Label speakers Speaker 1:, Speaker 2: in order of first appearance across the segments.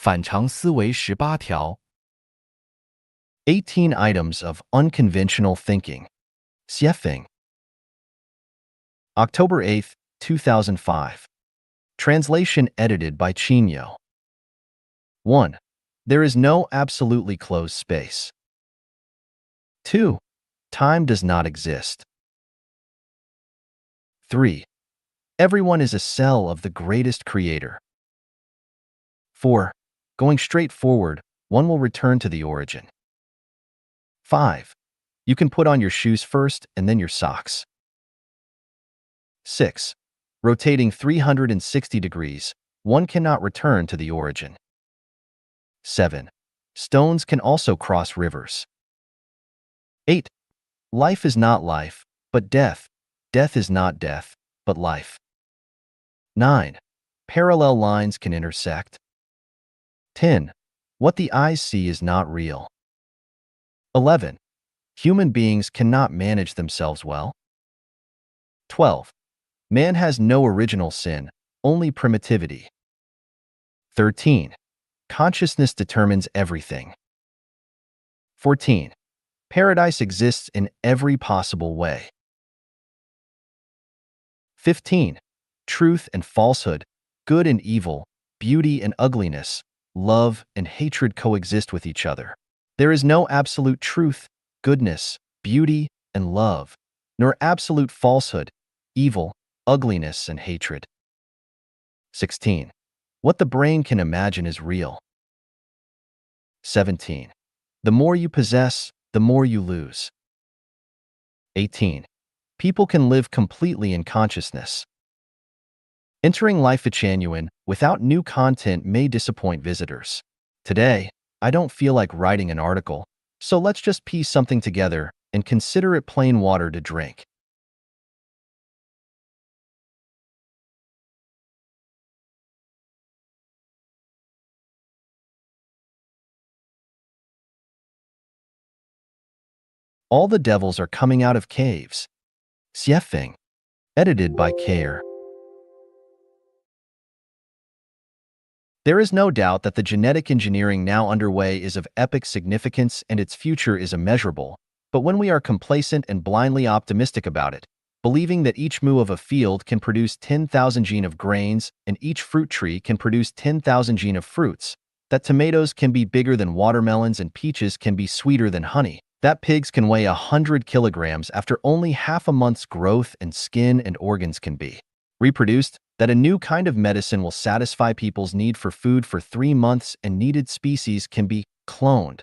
Speaker 1: 反常思维18条。
Speaker 2: 18 items of unconventional thinking. Xiefeng. October 8th, 2005. Translation edited by Chinyo. 1. There is no absolutely closed space. 2. Time does not exist. 3. Everyone is a cell of the greatest creator. 4. Going straight forward, one will return to the origin. 5. You can put on your shoes first and then your socks. 6. Rotating 360 degrees, one cannot return to the origin. 7. Stones can also cross rivers. 8. Life is not life, but death. Death is not death, but life. 9. Parallel lines can intersect. 10. What the eyes see is not real. 11. Human beings cannot manage themselves well. 12. Man has no original sin, only primitivity. 13. Consciousness determines everything. 14. Paradise exists in every possible way. 15. Truth and falsehood, good and evil, beauty and ugliness, love and hatred coexist with each other. There is no absolute truth, goodness, beauty, and love, nor absolute falsehood, evil, ugliness, and hatred. 16. What the brain can imagine is real. 17. The more you possess, the more you lose. 18. People can live completely in consciousness. Entering life genuine without new content may disappoint visitors. Today, I don't feel like writing an article, so let's just piece something together and consider it plain water to drink. All the devils are coming out of caves. Xiefeng. Edited by Care. There is no doubt that the genetic engineering now underway is of epic significance and its future is immeasurable, but when we are complacent and blindly optimistic about it, believing that each moo of a field can produce 10,000 gene of grains and each fruit tree can produce 10,000 gene of fruits, that tomatoes can be bigger than watermelons and peaches can be sweeter than honey, that pigs can weigh 100 kilograms after only half a month's growth and skin and organs can be reproduced, that a new kind of medicine will satisfy people's need for food for 3 months and needed species can be cloned,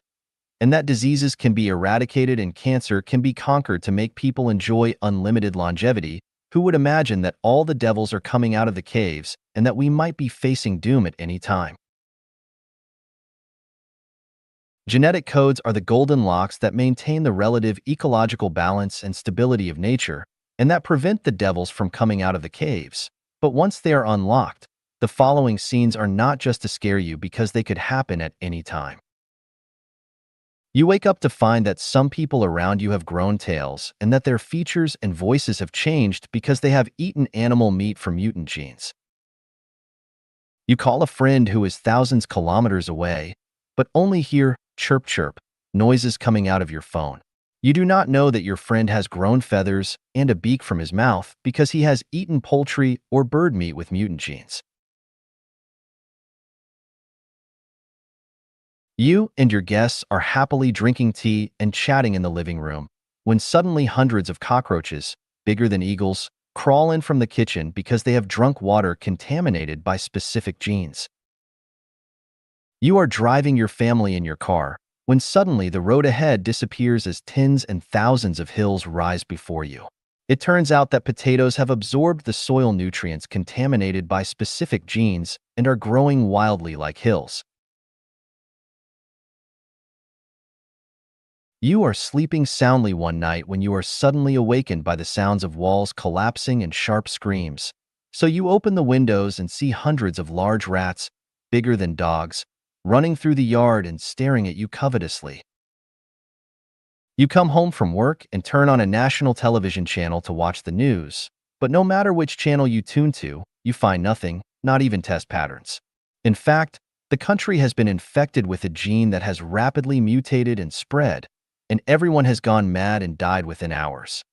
Speaker 2: and that diseases can be eradicated and cancer can be conquered to make people enjoy unlimited longevity, who would imagine that all the devils are coming out of the caves and that we might be facing doom at any time? Genetic codes are the golden locks that maintain the relative ecological balance and stability of nature, and that prevent the devils from coming out of the caves. But once they are unlocked, the following scenes are not just to scare you because they could happen at any time. You wake up to find that some people around you have grown tails and that their features and voices have changed because they have eaten animal meat for mutant genes. You call a friend who is thousands of kilometers away, but only hear chirp chirp noises coming out of your phone. You do not know that your friend has grown feathers and a beak from his mouth because he has eaten poultry or bird meat with mutant genes. You and your guests are happily drinking tea and chatting in the living room when suddenly hundreds of cockroaches, bigger than eagles, crawl in from the kitchen because they have drunk water contaminated by specific genes. You are driving your family in your car when suddenly the road ahead disappears as tens and thousands of hills rise before you. It turns out that potatoes have absorbed the soil nutrients contaminated by specific genes and are growing wildly like hills. You are sleeping soundly one night when you are suddenly awakened by the sounds of walls collapsing and sharp screams. So you open the windows and see hundreds of large rats, bigger than dogs, running through the yard and staring at you covetously. You come home from work and turn on a national television channel to watch the news, but no matter which channel you tune to, you find nothing, not even test patterns. In fact, The country has been infected with a gene that has rapidly mutated and spread, and everyone has gone mad and died within hours.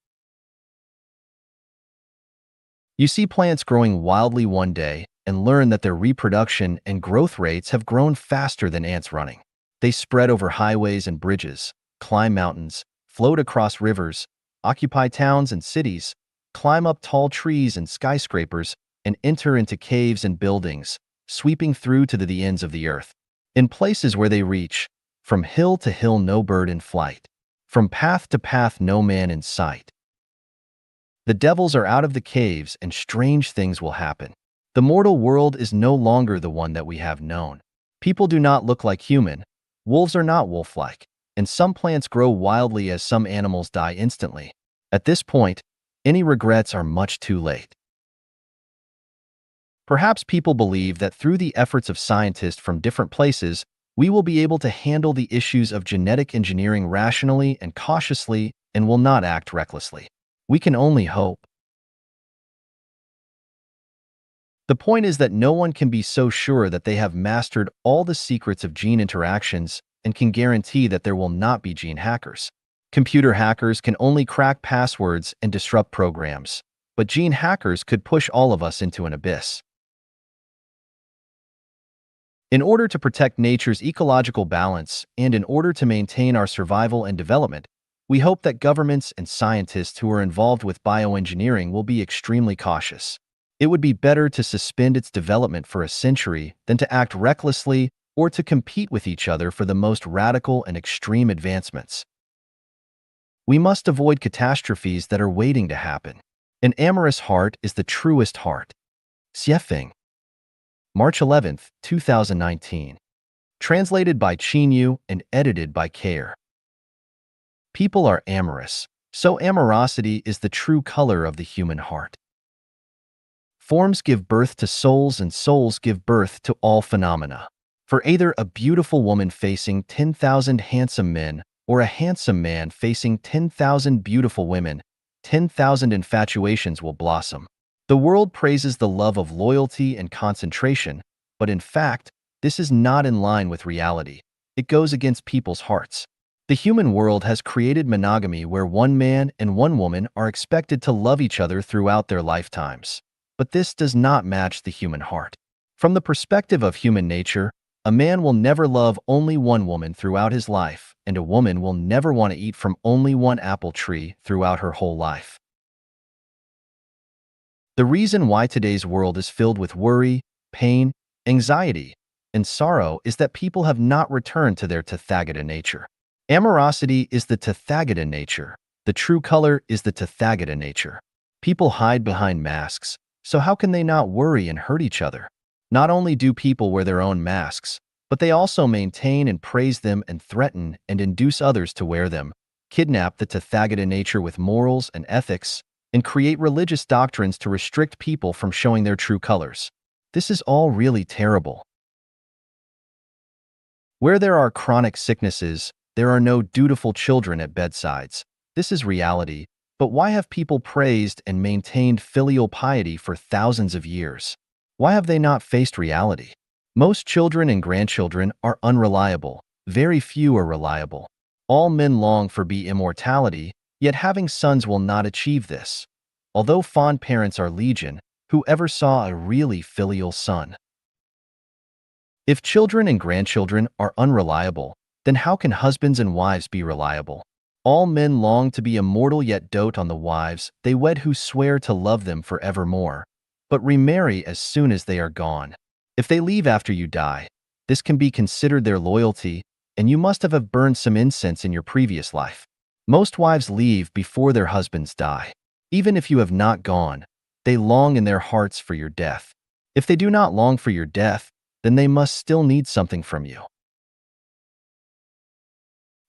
Speaker 2: You see plants growing wildly one day and learn that their reproduction and growth rates have grown faster than ants running. They spread over highways and bridges, climb mountains, float across rivers, occupy towns and cities, climb up tall trees and skyscrapers, and enter into caves and buildings, sweeping through to the ends of the earth. In places where they reach, from hill to hill no bird in flight, from path to path no man in sight. The devils are out of the caves and strange things will happen. The mortal world is no longer the one that we have known. People do not look like human, wolves are not wolf-like, and some plants grow wildly as some animals die instantly. At this point, any regrets are much too late. Perhaps people believe that through the efforts of scientists from different places, we will be able to handle the issues of genetic engineering rationally and cautiously and will not act recklessly. We can only hope. The point is that no one can be so sure that they have mastered all the secrets of gene interactions and can guarantee that there will not be gene hackers. Computer hackers can only crack passwords and disrupt programs, but gene hackers could push all of us into an abyss. In order to protect nature's ecological balance and in order to maintain our survival and development, we hope that governments and scientists who are involved with bioengineering will be extremely cautious. It would be better to suspend its development for a century than to act recklessly or to compete with each other for the most radical and extreme advancements. We must avoid catastrophes that are waiting to happen. An amorous heart is the truest heart. Xiefeng. March 11, 2019. Translated by Chinyu and edited by Care. People are amorous, so amorosity is the true color of the human heart. Forms give birth to souls and souls give birth to all phenomena. For either a beautiful woman facing 10,000 handsome men or a handsome man facing 10,000 beautiful women, 10,000 infatuations will blossom. The world praises the love of loyalty and concentration, but in fact, this is not in line with reality. It goes against people's hearts. The human world has created monogamy where one man and one woman are expected to love each other throughout their lifetimes. But this does not match the human heart. From the perspective of human nature, a man will never love only one woman throughout his life, and a woman will never want to eat from only one apple tree throughout her whole life. The reason why today's world is filled with worry, pain, anxiety, and sorrow is that people have not returned to their Tathagata nature. Amorosity is the Tathagata nature. The true color is the Tathagata nature. People hide behind masks, so how can they not worry and hurt each other? Not only do people wear their own masks, but they also maintain and praise them and threaten and induce others to wear them, kidnap the Tathagata nature with morals and ethics, and create religious doctrines to restrict people from showing their true colors. This is all really terrible. Where there are chronic sicknesses, there are no dutiful children at bedsides. This is reality, but why have people praised and maintained filial piety for thousands of years? Why have they not faced reality? Most children and grandchildren are unreliable. Very few are reliable. All men long for immortality, yet having sons will not achieve this. Although fond parents are legion, who ever saw a really filial son? If children and grandchildren are unreliable, then how can husbands and wives be reliable? All men long to be immortal yet dote on the wives they wed who swear to love them forevermore, but remarry as soon as they are gone. If they leave after you die, this can be considered their loyalty, and you must have burned some incense in your previous life. Most wives leave before their husbands die. Even if you have not gone, they long in their hearts for your death. If they do not long for your death, then they must still need something from you.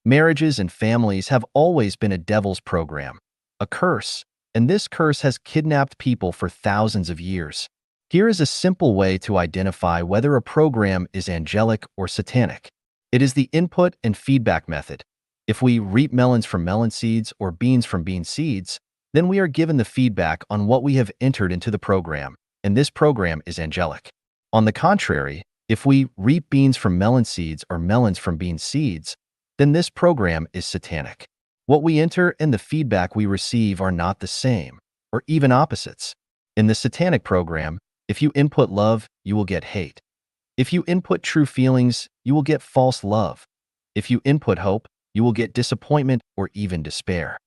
Speaker 2: Marriages and families have always been a devil's program, a curse, and this curse has kidnapped people for thousands of years. Here is a simple way to identify whether a program is angelic or satanic. It is the input and feedback method. If we reap melons from melon seeds or beans from bean seeds, then we are given the feedback on what we have entered into the program, and this program is angelic. On the contrary, If we reap beans from melon seeds or melons from bean seeds, then this program is satanic. What we enter and the feedback we receive are not the same, or even opposites. In the satanic program, if you input love, you will get hate. If you input true feelings, you will get false love. If you input hope, you will get disappointment or even despair.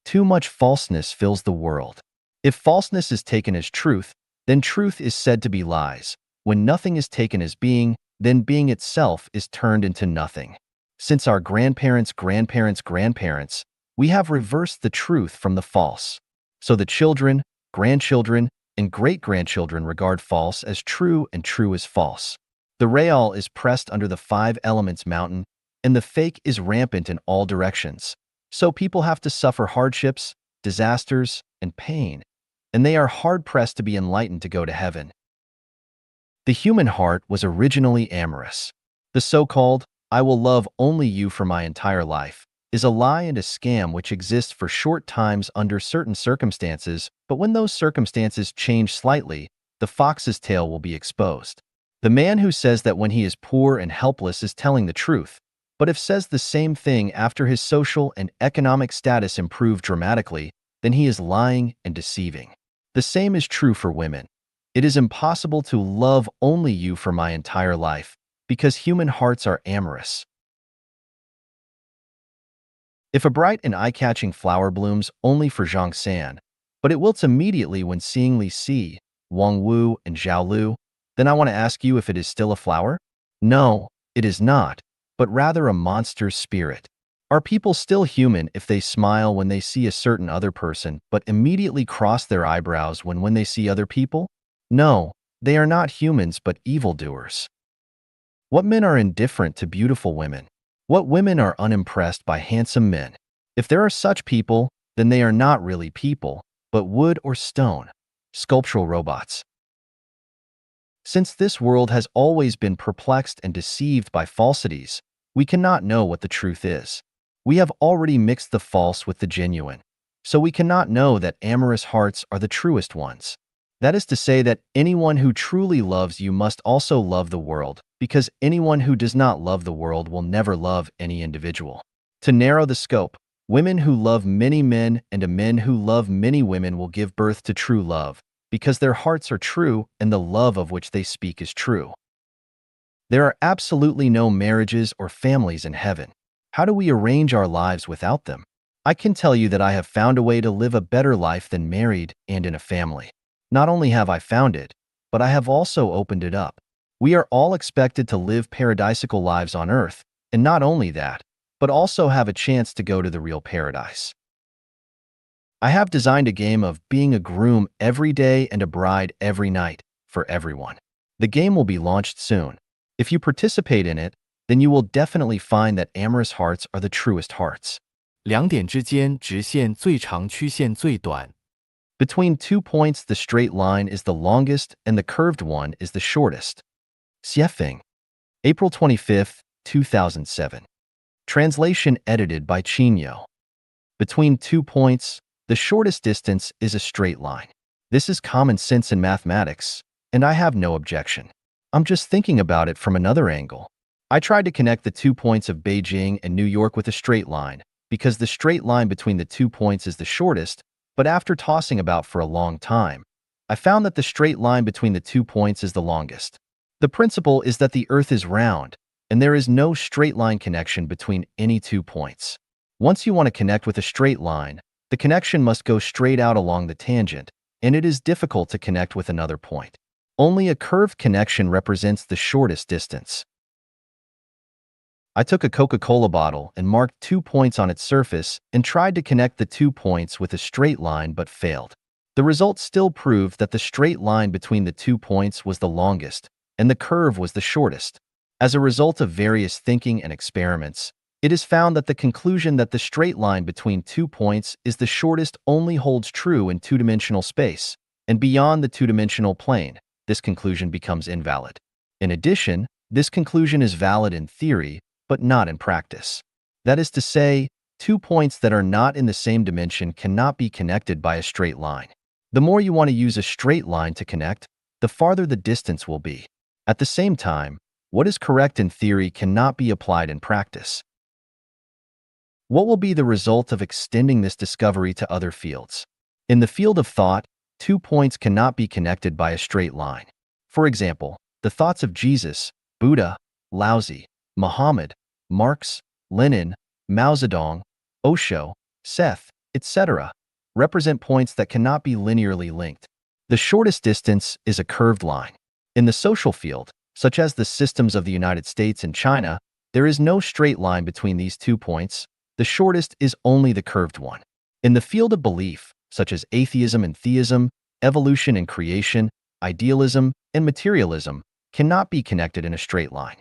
Speaker 2: Too much falseness fills the world. If falseness is taken as truth, then truth is said to be lies. When nothing is taken as being, then being itself is turned into nothing. Since our grandparents' grandparents' we have reversed the truth from the false. So the children, grandchildren, and great-grandchildren regard false as true and true as false. The real is pressed under the five elements mountain, and the fake is rampant in all directions. So people have to suffer hardships, disasters, and pain, and they are hard-pressed to be enlightened to go to heaven. The human heart was originally amorous. The so-called, "I will love only you for my entire life," is a lie and a scam which exists for short times under certain circumstances, but when those circumstances change slightly, the fox's tail will be exposed. The man who says that when he is poor and helpless is telling the truth, but if says the same thing after his social and economic status improve dramatically, then he is lying and deceiving. The same is true for women. It is impossible to love only you for my entire life, because human hearts are amorous. If a bright and eye-catching flower blooms only for Zhang San, but it wilts immediately when seeing Li Si, Wang Wu, and Zhao Lu, then I want to ask you if it is still a flower? No, it is not, but rather a monster's spirit. Are people still human if they smile when they see a certain other person, but immediately cross their eyebrows when they see other people? No, they are not humans but evildoers. What men are indifferent to beautiful women? What women are unimpressed by handsome men? If there are such people, then they are not really people, but wood or stone, sculptural robots. Since this world has always been perplexed and deceived by falsities, we cannot know what the truth is. We have already mixed the false with the genuine, so we cannot know that amorous hearts are the truest ones. That is to say that anyone who truly loves you must also love the world, because anyone who does not love the world will never love any individual. To narrow the scope, women who love many men and men who love many women will give birth to true love, because their hearts are true and the love of which they speak is true. There are absolutely no marriages or families in heaven. How do we arrange our lives without them? I can tell you that I have found a way to live a better life than married and in a family. Not only have I found it, but I have also opened it up. We are all expected to live paradisical lives on earth, and not only that, but also have a chance to go to the real paradise. I have designed a game of being a groom every day and a bride every night for everyone. The game will be launched soon. If you participate in it, then you will definitely find that amorous hearts are the truest hearts.
Speaker 1: 两点之间直线最长曲线最短。
Speaker 2: Between 2 points, the straight line is the longest and the curved one is the shortest. Xiefeng. April 25, 2007. Translation edited by Chinyo. Between 2 points, the shortest distance is a straight line. This is common sense in mathematics, and I have no objection. I'm just thinking about it from another angle. I tried to connect the 2 points of Beijing and New York with a straight line, because the straight line between the 2 points is the shortest, but after tossing about for a long time, I found that the straight line between the 2 points is the longest. The principle is that the Earth is round, and there is no straight line connection between any 2 points. Once you want to connect with a straight line, the connection must go straight out along the tangent, and it is difficult to connect with another point. Only a curved connection represents the shortest distance. I took a Coca-Cola bottle and marked 2 points on its surface and tried to connect the 2 points with a straight line but failed. The result still proved that the straight line between the 2 points was the longest, and the curve was the shortest. As a result of various thinking and experiments, it is found that the conclusion that the straight line between 2 points is the shortest only holds true in two-dimensional space, and beyond the two-dimensional plane, this conclusion becomes invalid. In addition, this conclusion is valid in theory, but not in practice. That is to say, 2 points that are not in the same dimension cannot be connected by a straight line. The more you want to use a straight line to connect, the farther the distance will be. At the same time, what is correct in theory cannot be applied in practice. What will be the result of extending this discovery to other fields? In the field of thought, 2 points cannot be connected by a straight line. For example, the thoughts of Jesus, Buddha, Laozi, Muhammad, Marx, Lenin, Mao Zedong, Osho, Seth, etc., represent points that cannot be linearly linked. The shortest distance is a curved line. In the social field, such as the systems of the United States and China, there is no straight line between these 2 points. The shortest is only the curved one. In the field of belief, such as atheism and theism, evolution and creation, idealism and materialism, cannot be connected in a straight line.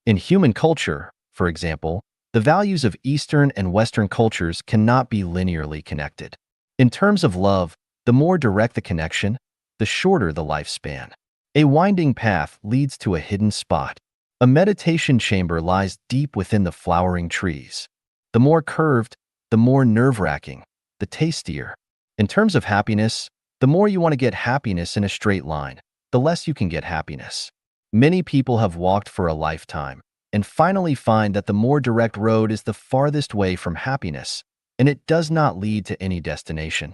Speaker 2: In human culture, for example, the values of Eastern and Western cultures cannot be linearly connected. In terms of love, the more direct the connection, the shorter the lifespan. A winding path leads to a hidden spot. A meditation chamber lies deep within the flowering trees. The more curved, the more nerve-wracking, the tastier. In terms of happiness, the more you want to get happiness in a straight line, the less you can get happiness. Many people have walked for a lifetime and finally find that the more direct road is the farthest way from happiness, and it does not lead to any destination.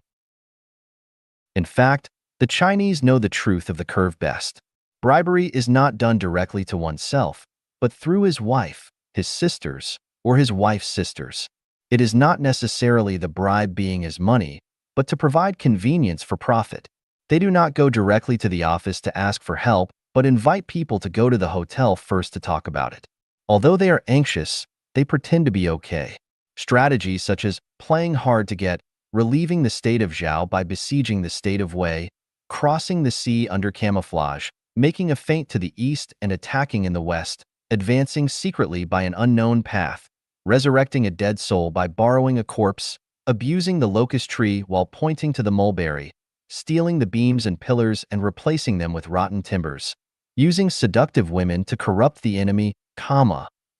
Speaker 2: In fact, the Chinese know the truth of the curve best. Bribery is not done directly to oneself, but through his wife, his sisters, or his wife's sisters. It is not necessarily the bribe being his money, but to provide convenience for profit. They do not go directly to the office to ask for help, but invite people to go to the hotel first to talk about it. Although they are anxious, they pretend to be okay. Strategies such as playing hard to get, relieving the state of Zhao by besieging the state of Wei, crossing the sea under camouflage, making a feint to the east and attacking in the west, advancing secretly by an unknown path, resurrecting a dead soul by borrowing a corpse, abusing the locust tree while pointing to the mulberry, stealing the beams and pillars and replacing them with rotten timbers, using seductive women to corrupt the enemy,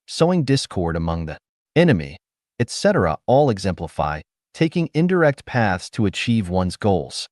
Speaker 2: sowing discord among the enemy, etc., all exemplify taking indirect paths to achieve one's goals.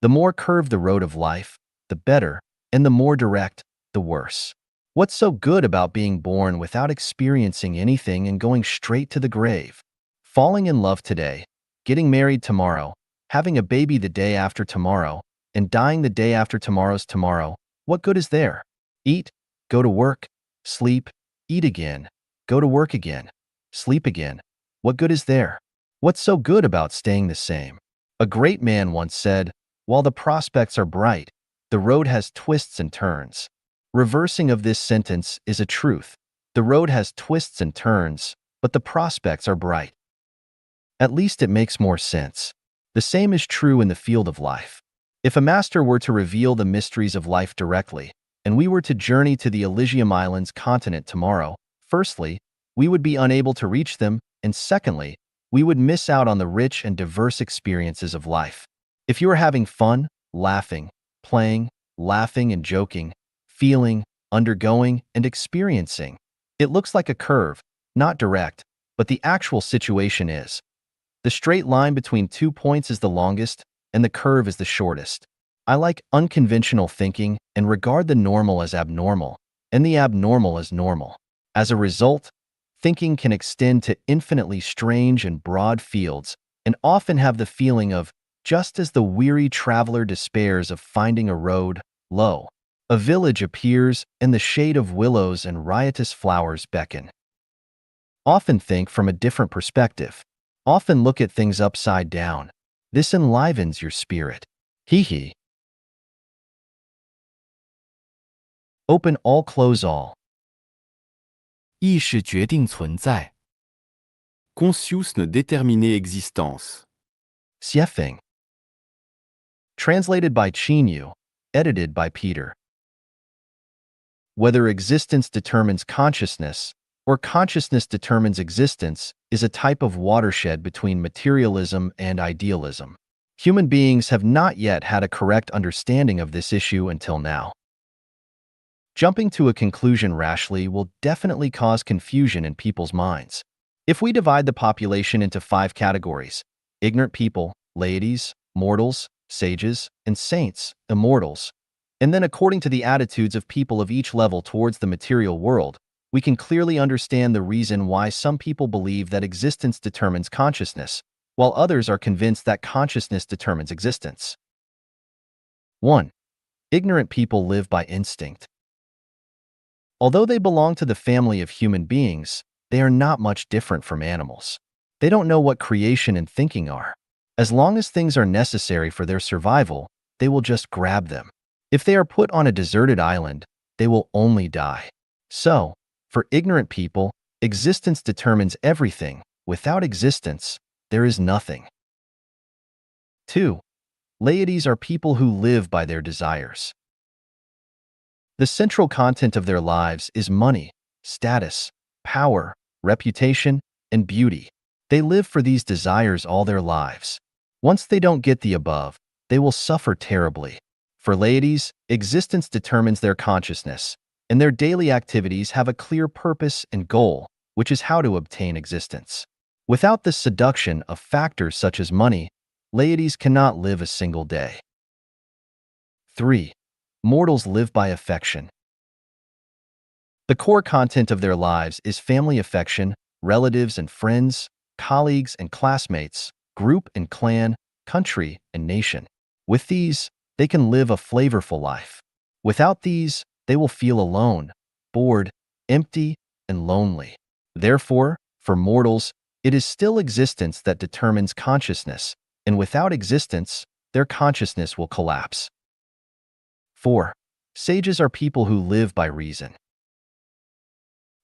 Speaker 2: The more curved the road of life, the better, and the more direct, the worse. What's so good about being born without experiencing anything and going straight to the grave? Falling in love today, getting married tomorrow, having a baby the day after tomorrow, and dying the day after tomorrow's tomorrow, what good is there? Eat, go to work, sleep, eat again, go to work again, sleep again. What good is there? What's so good about staying the same? A great man once said, "While the prospects are bright, the road has twists and turns." Reversing of this sentence is a truth. The road has twists and turns, but the prospects are bright. At least it makes more sense. The same is true in the field of life. If a master were to reveal the mysteries of life directly, and we were to journey to the Elysium Islands continent tomorrow, firstly, we would be unable to reach them, and secondly, we would miss out on the rich and diverse experiences of life. If you are having fun, laughing, playing, laughing and joking, feeling, undergoing, and experiencing, it looks like a curve, not direct, but the actual situation is. The straight line between 2 points is the longest, and the curve is the shortest. I like unconventional thinking and regard the normal as abnormal, and the abnormal as normal. As a result, thinking can extend to infinitely strange and broad fields, and often have the feeling of, just as the weary traveler despairs of finding a road, lo, a village appears, and the shade of willows and riotous flowers beckon. Often think from a different perspective. Often look at things upside down. This enlivens your spirit. Hee. Open all, close all.
Speaker 1: 意识决定存在。
Speaker 3: Conscious ne déterminer existence.
Speaker 2: Xiefeng. Translated by Qinyu. Edited by Peter. Whether existence determines consciousness, or consciousness determines existence, is a type of watershed between materialism and idealism. Human beings have not yet had a correct understanding of this issue until now. Jumping to a conclusion rashly will definitely cause confusion in people's minds. If we divide the population into 5 categories, ignorant people, laities, mortals, sages, and saints, immortals, And then according to the attitudes of people of each level towards the material world, we can clearly understand the reason why some people believe that existence determines consciousness, while others are convinced that consciousness determines existence. 1. Ignorant people live by instinct. Although they belong to the family of human beings, they are not much different from animals. They don't know what creation and thinking are. As long as things are necessary for their survival, they will just grab them. If they are put on a deserted island, they will only die. So, for ignorant people, existence determines everything. Without existence, there is nothing. 2. Laities are people who live by their desires. The central content of their lives is money, status, power, reputation, and beauty. They live for these desires all their lives. Once they don't get the above, they will suffer terribly. For laities, existence determines their consciousness, and their daily activities have a clear purpose and goal, which is how to obtain existence. Without this seduction of factors such as money, laities cannot live a single day. 3. Mortals live by affection. The core content of their lives is family affection, relatives and friends, colleagues and classmates, group and clan, country and nation. With these, they can live a flavorful life. Without these, they will feel alone, bored, empty, and lonely. Therefore, for mortals, it is still existence that determines consciousness, and without existence, their consciousness will collapse. 4. Sages are people who live by reason.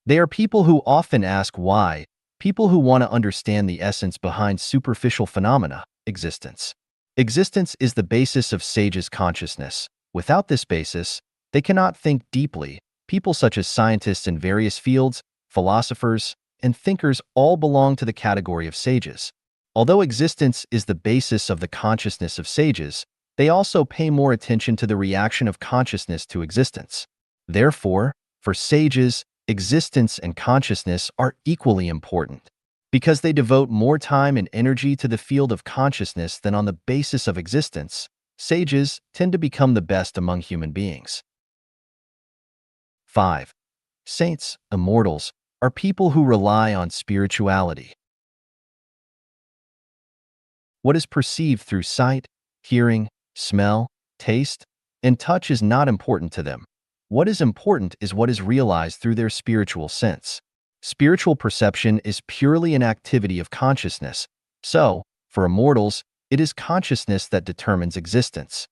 Speaker 2: They are people who often ask why, people who want to understand the essence behind superficial phenomena, existence. Existence is the basis of sages' consciousness. Without this basis, they cannot think deeply. People such as scientists in various fields, philosophers, and thinkers all belong to the category of sages. Although existence is the basis of the consciousness of sages, they also pay more attention to the reaction of consciousness to existence. Therefore, for sages, existence and consciousness are equally important. Because they devote more time and energy to the field of consciousness than on the basis of existence, sages tend to become the best among human beings. 5. Saints, immortals, are people who rely on spirituality. What is perceived through sight, hearing, smell, taste, and touch is not important to them. What is important is what is realized through their spiritual sense. Spiritual perception is purely an activity of consciousness. So, for immortals, it is consciousness that determines existence.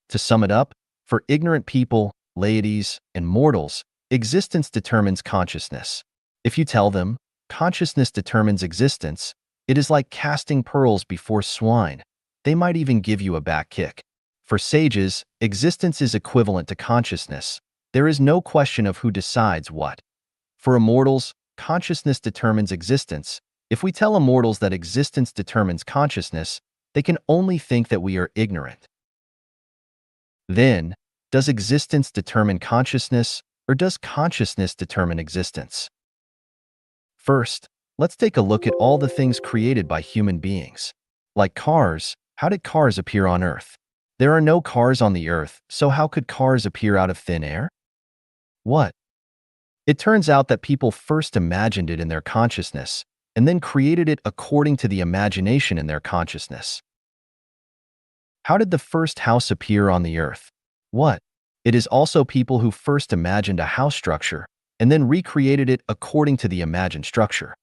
Speaker 2: To sum it up, for ignorant people, laities, and mortals, existence determines consciousness. If you tell them, consciousness determines existence, it is like casting pearls before swine. They might even give you a back kick. For sages, existence is equivalent to consciousness. There is no question of who decides what. For immortals, consciousness determines existence. If we tell immortals that existence determines consciousness, they can only think that we are ignorant. Then, does existence determine consciousness, or does consciousness determine existence? First, let's take a look at all the things created by human beings. Like cars, how did cars appear on Earth? There are no cars on the Earth, so how could cars appear out of thin air? What? It turns out that people first imagined it in their consciousness, and then created it according to the imagination in their consciousness. How did the first house appear on the Earth? What? It is also people who first imagined a house structure, and then recreated it according to the imagined structure.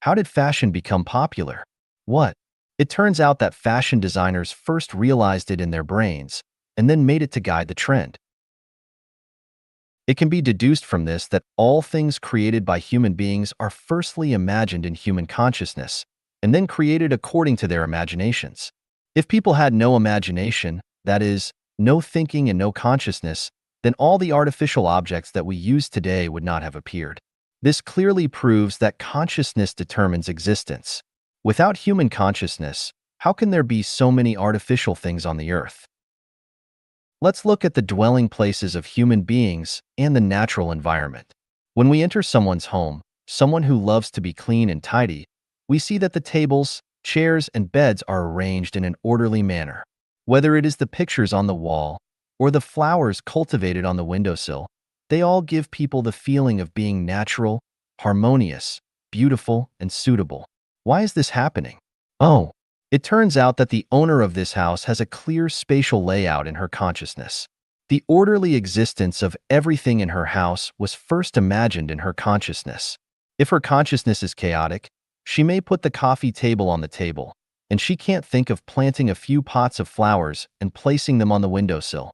Speaker 2: How did fashion become popular? What? It turns out that fashion designers first realized it in their brains, and then made it to guide the trend. It can be deduced from this that all things created by human beings are firstly imagined in human consciousness, and then created according to their imaginations. If people had no imagination, that is, no thinking and no consciousness, then all the artificial objects that we use today would not have appeared. This clearly proves that consciousness determines existence. Without human consciousness, how can there be so many artificial things on the Earth? Let's look at the dwelling places of human beings and the natural environment. When we enter someone's home, someone who loves to be clean and tidy, we see that the tables, chairs, and beds are arranged in an orderly manner. Whether it is the pictures on the wall or the flowers cultivated on the windowsill, they all give people the feeling of being natural, harmonious, beautiful, and suitable. Why is this happening? Oh, it turns out that the owner of this house has a clear spatial layout in her consciousness. The orderly existence of everything in her house was first imagined in her consciousness. If her consciousness is chaotic, she may put the coffee table on the table, and she can't think of planting a few pots of flowers and placing them on the windowsill.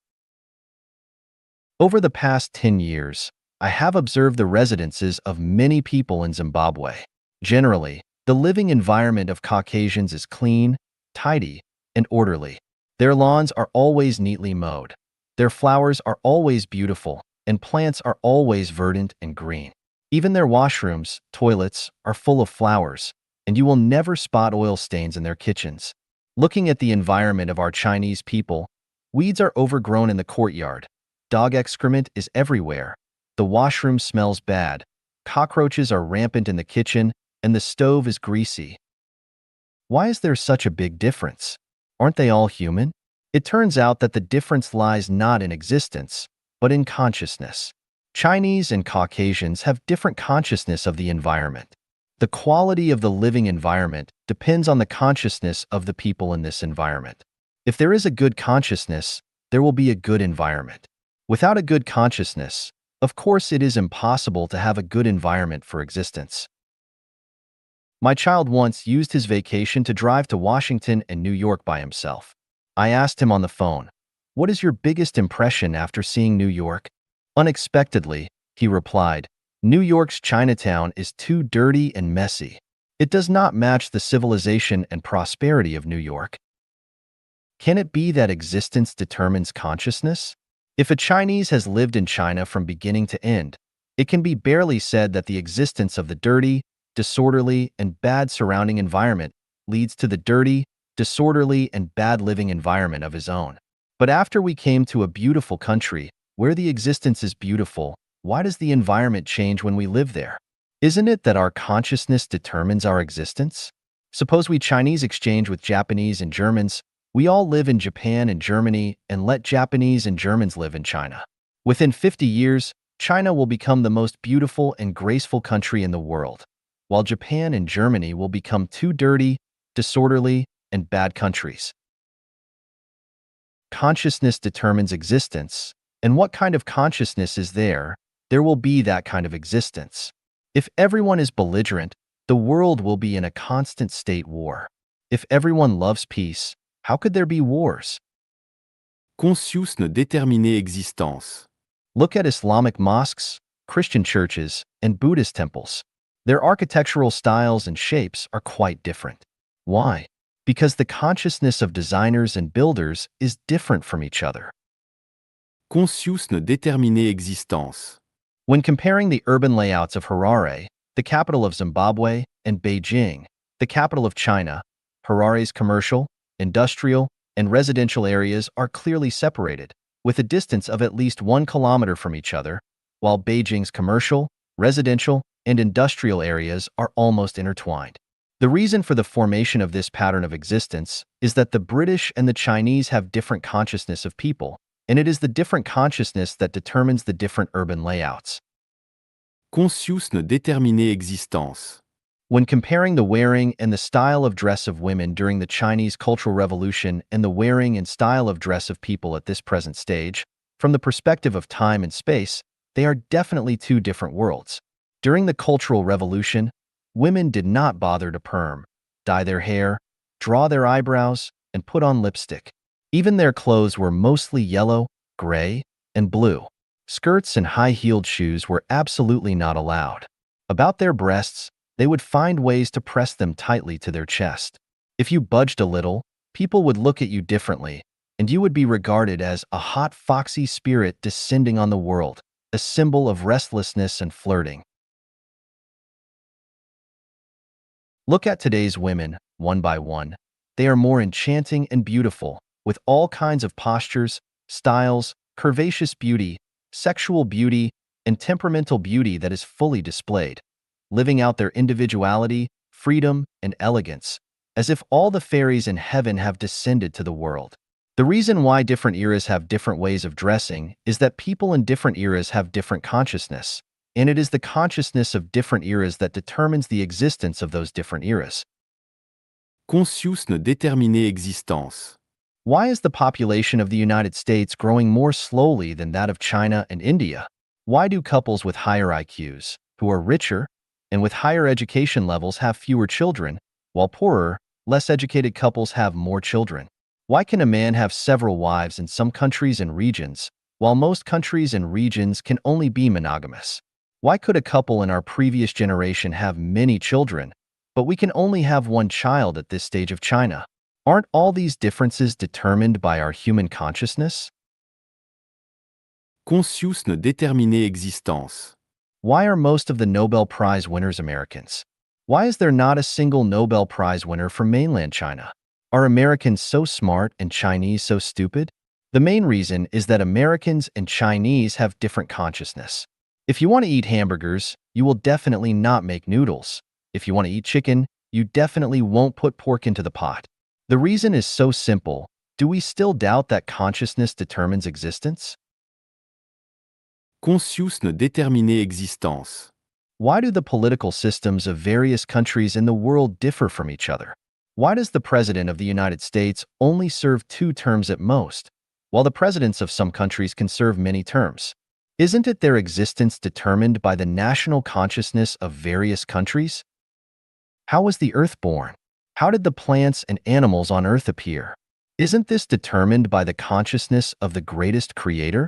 Speaker 2: Over the past 10 years, I have observed the residences of many people in Zimbabwe. Generally, the living environment of Caucasians is clean, tidy, and orderly. Their lawns are always neatly mowed. Their flowers are always beautiful, and plants are always verdant and green. Even their washrooms, toilets, are full of flowers, and you will never spot oil stains in their kitchens. Looking at the environment of our Chinese people, weeds are overgrown in the courtyard. Dog excrement is everywhere. The washroom smells bad. Cockroaches are rampant in the kitchen, and the stove is greasy. Why is there such a big difference? Aren't they all human? It turns out that the difference lies not in existence, but in consciousness. Chinese and Caucasians have different consciousness of the environment. The quality of the living environment depends on the consciousness of the people in this environment. If there is a good consciousness, there will be a good environment. Without a good consciousness, of course it is impossible to have a good environment for existence. My child once used his vacation to drive to Washington and New York by himself. I asked him on the phone, "What is your biggest impression after seeing New York?" Unexpectedly, he replied, "New York's Chinatown is too dirty and messy. It does not match the civilization and prosperity of New York." Can it be that existence determines consciousness? If a Chinese has lived in China from beginning to end, it can be barely said that the existence of the dirty, disorderly, and bad surrounding environment leads to the dirty, disorderly, and bad living environment of his own. But after we came to a beautiful country, where the existence is beautiful, why does the environment change when we live there? Isn't it that our consciousness determines our existence? Suppose we Chinese exchange with Japanese and Germans. We all live in Japan and Germany and let Japanese and Germans live in China. Within 50 years, China will become the most beautiful and graceful country in the world, while Japan and Germany will become two dirty, disorderly, and bad countries. Consciousness determines existence, and what kind of consciousness is there, there will be that kind of existence. If everyone is belligerent, the world will be in a constant state war. If everyone loves peace, how could there be wars?
Speaker 3: Conscious ne déterminer existence.
Speaker 2: Look at Islamic mosques, Christian churches, and Buddhist temples. Their architectural styles and shapes are quite different. Why? Because the consciousness of designers and builders is different from each other.
Speaker 3: Conscious ne déterminer existence.
Speaker 2: When comparing the urban layouts of Harare, the capital of Zimbabwe, and Beijing, the capital of China, Harare's commercial, industrial, and residential areas are clearly separated, with a distance of at least 1 kilometer from each other, while Beijing's commercial, residential, and industrial areas are almost intertwined. The reason for the formation of this pattern of existence is that the British and the Chinese have different consciousness of people, and it is the different consciousness that determines the different urban layouts.
Speaker 3: Conscious ne déterminer existence.
Speaker 2: When comparing the wearing and the style of dress of women during the Chinese Cultural Revolution and the wearing and style of dress of people at this present stage, from the perspective of time and space, they are definitely two different worlds. During the Cultural Revolution, women did not bother to perm, dye their hair, draw their eyebrows, and put on lipstick. Even their clothes were mostly yellow, gray, and blue. Skirts and high-heeled shoes were absolutely not allowed. About their breasts, they would find ways to press them tightly to their chest. If you budged a little, people would look at you differently, and you would be regarded as a hot, foxy spirit descending on the world, a symbol of restlessness and flirting. Look at today's women, one by one. They are more enchanting and beautiful, with all kinds of postures, styles, curvaceous beauty, sexual beauty, and temperamental beauty that is fully displayed, living out their individuality, freedom, and elegance, as if all the fairies in heaven have descended to the world. The reason why different eras have different ways of dressing is that people in different eras have different consciousness, and it is the consciousness of different eras that determines the existence of those different eras.
Speaker 3: Conscious ne déterminer existence.
Speaker 2: Why is the population of the United States growing more slowly than that of China and India? Why do couples with higher IQs, who are richer, and with higher education levels have fewer children, while poorer, less educated couples have more children? Why can a man have several wives in some countries and regions, while most countries and regions can only be monogamous? Why could a couple in our previous generation have many children, but we can only have one child at this stage of China? Aren't all these differences determined by our human consciousness?
Speaker 3: Conscious ne déterminer existence.
Speaker 2: Why are most of the Nobel Prize winners Americans? Why is there not a single Nobel Prize winner from mainland China? Are Americans so smart and Chinese so stupid? The main reason is that Americans and Chinese have different consciousness. If you want to eat hamburgers, you will definitely not make noodles. If you want to eat chicken, you definitely won't put pork into the pot. The reason is so simple. Do we still doubt that consciousness determines existence?
Speaker 3: Conscious ne déterminer existence.
Speaker 2: Why do the political systems of various countries in the world differ from each other? Why does the President of the United States only serve 2 terms at most, while the presidents of some countries can serve many terms? Isn't it their existence determined by the national consciousness of various countries? How was the Earth born? How did the plants and animals on Earth appear? Isn't this determined by the consciousness of the greatest creator?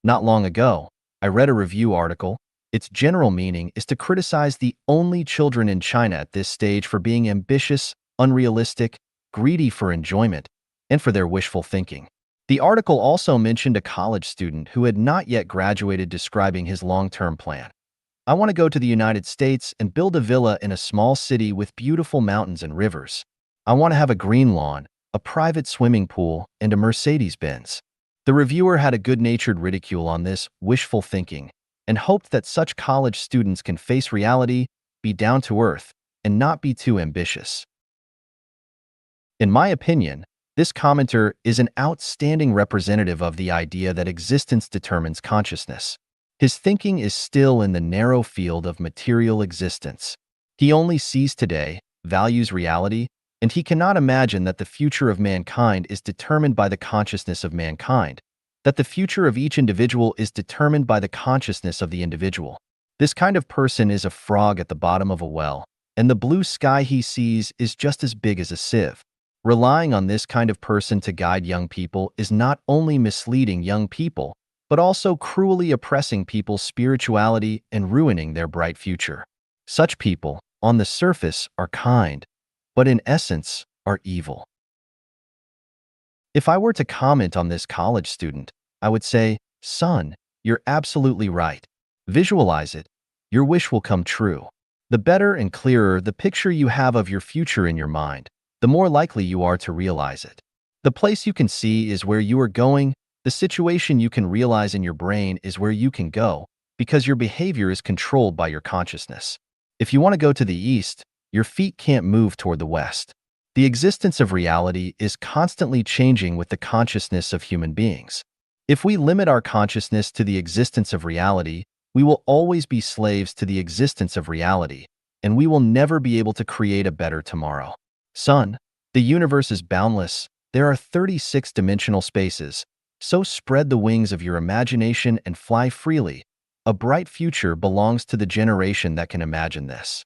Speaker 2: Not long ago, I read a review article. Its general meaning is to criticize the only children in China at this stage for being ambitious, unrealistic, greedy for enjoyment, and for their wishful thinking. The article also mentioned a college student who had not yet graduated describing his long-term plan. I want to go to the United States and build a villa in a small city with beautiful mountains and rivers. I want to have a green lawn, a private swimming pool, and a Mercedes-Benz. The reviewer had a good-natured ridicule on this wishful thinking and hoped that such college students can face reality, be down to earth, and not be too ambitious. In my opinion, this commenter is an outstanding representative of the idea that existence determines consciousness. His thinking is still in the narrow field of material existence. He only sees today, values reality, and he cannot imagine that the future of mankind is determined by the consciousness of mankind, that the future of each individual is determined by the consciousness of the individual. This kind of person is a frog at the bottom of a well, and the blue sky he sees is just as big as a sieve. Relying on this kind of person to guide young people is not only misleading young people, but also cruelly oppressing people's spirituality and ruining their bright future. Such people, on the surface, are kind, but in essence, are evil. If I were to comment on this college student, I would say, "Son, you're absolutely right. Visualize it. Your wish will come true." The better and clearer the picture you have of your future in your mind, the more likely you are to realize it. The place you can see is where you are going. The situation you can realize in your brain is where you can go, because your behavior is controlled by your consciousness. If you want to go to the east, your feet can't move toward the west. The existence of reality is constantly changing with the consciousness of human beings. If we limit our consciousness to the existence of reality, we will always be slaves to the existence of reality, and we will never be able to create a better tomorrow. Son, the universe is boundless. There are 36-dimensional spaces. So spread the wings of your imagination and fly freely. A bright future belongs to the generation that can imagine this.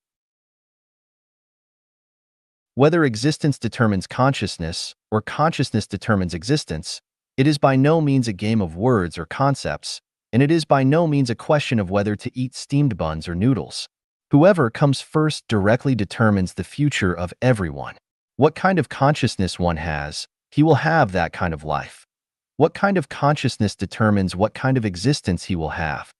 Speaker 2: Whether existence determines consciousness or consciousness determines existence, it is by no means a game of words or concepts, and it is by no means a question of whether to eat steamed buns or noodles. Whoever comes first directly determines the future of everyone. What kind of consciousness one has, he will have that kind of life. What kind of consciousness determines what kind of existence he will have.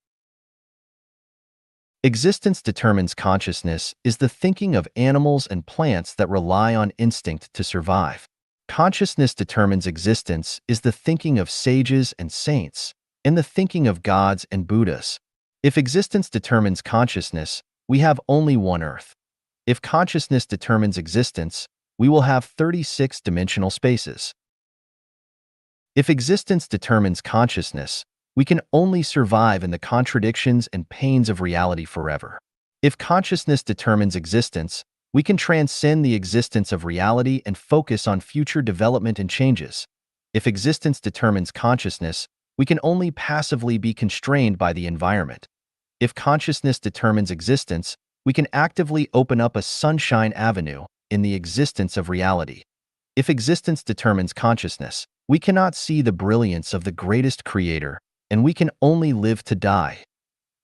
Speaker 2: Existence determines consciousness is the thinking of animals and plants that rely on instinct to survive. Consciousness determines existence is the thinking of sages and saints, and the thinking of gods and Buddhas. If existence determines consciousness, we have only one Earth. If consciousness determines existence, we will have 36-dimensional spaces. If existence determines consciousness, we can only survive in the contradictions and pains of reality forever. If consciousness determines existence, we can transcend the existence of reality and focus on future development and changes. If existence determines consciousness, we can only passively be constrained by the environment. If consciousness determines existence, we can actively open up a sunshine avenue in the existence of reality. If existence determines consciousness, we cannot see the brilliance of the greatest creator, and we can only live to die.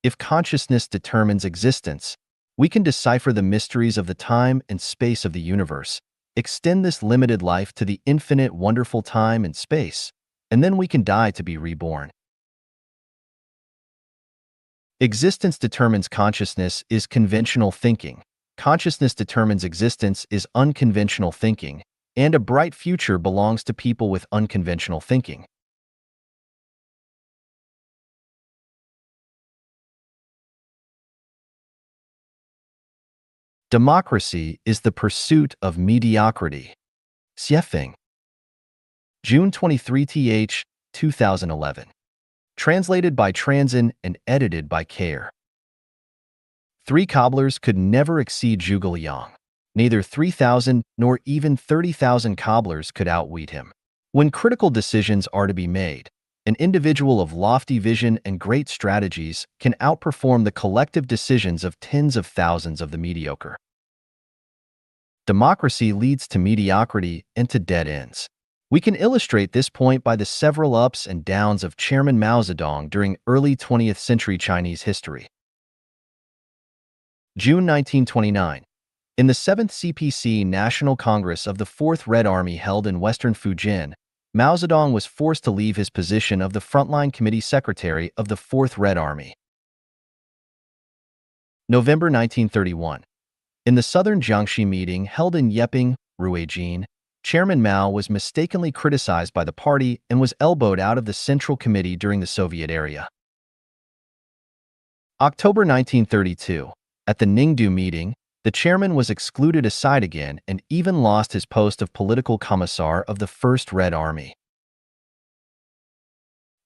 Speaker 2: If consciousness determines existence, we can decipher the mysteries of the time and space of the universe, extend this limited life to the infinite wonderful time and space, and then we can die to be reborn. Existence determines consciousness is conventional thinking. Consciousness determines existence is unconventional thinking, and a bright future belongs to people with unconventional thinking. Democracy is the pursuit of mediocrity. Xiefeng. June 23th, 2011. Translated by Transin and edited by Care. 3 cobblers could never exceed Zhuge Liang. Neither 3,000 nor even 30,000 cobblers could outwit him. When critical decisions are to be made, an individual of lofty vision and great strategies can outperform the collective decisions of tens of thousands of the mediocre. Democracy leads to mediocrity and to dead ends. We can illustrate this point by the several ups and downs of Chairman Mao Zedong during early 20th century Chinese history. June 1929. In the 7th CPC National Congress of the 4th Red Army held in western Fujian, Mao Zedong was forced to leave his position of the Frontline Committee Secretary of the 4th Red Army. November 1931. In the Southern Jiangxi meeting held in Yeping, Ruijin, Chairman Mao was mistakenly criticized by the party and was elbowed out of the Central Committee during the Soviet era. October 1932. At the Ningdu meeting, the chairman was excluded aside again and even lost his post of political commissar of the First Red Army.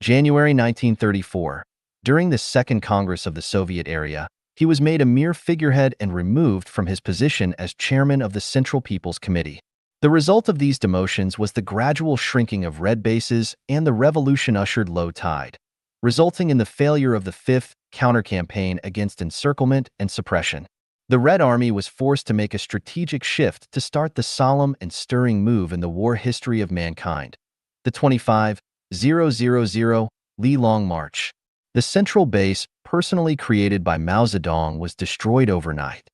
Speaker 2: January 1934. During the Second Congress of the Soviet era, he was made a mere figurehead and removed from his position as chairman of the Central People's Committee. The result of these demotions was the gradual shrinking of red bases, and the revolution ushered low tide, resulting in the failure of the Fifth counter-campaign against encirclement and suppression. The Red Army was forced to make a strategic shift to start the solemn and stirring move in the war history of mankind, the 25,000 Li Long March. The central base, personally created by Mao Zedong, was destroyed overnight.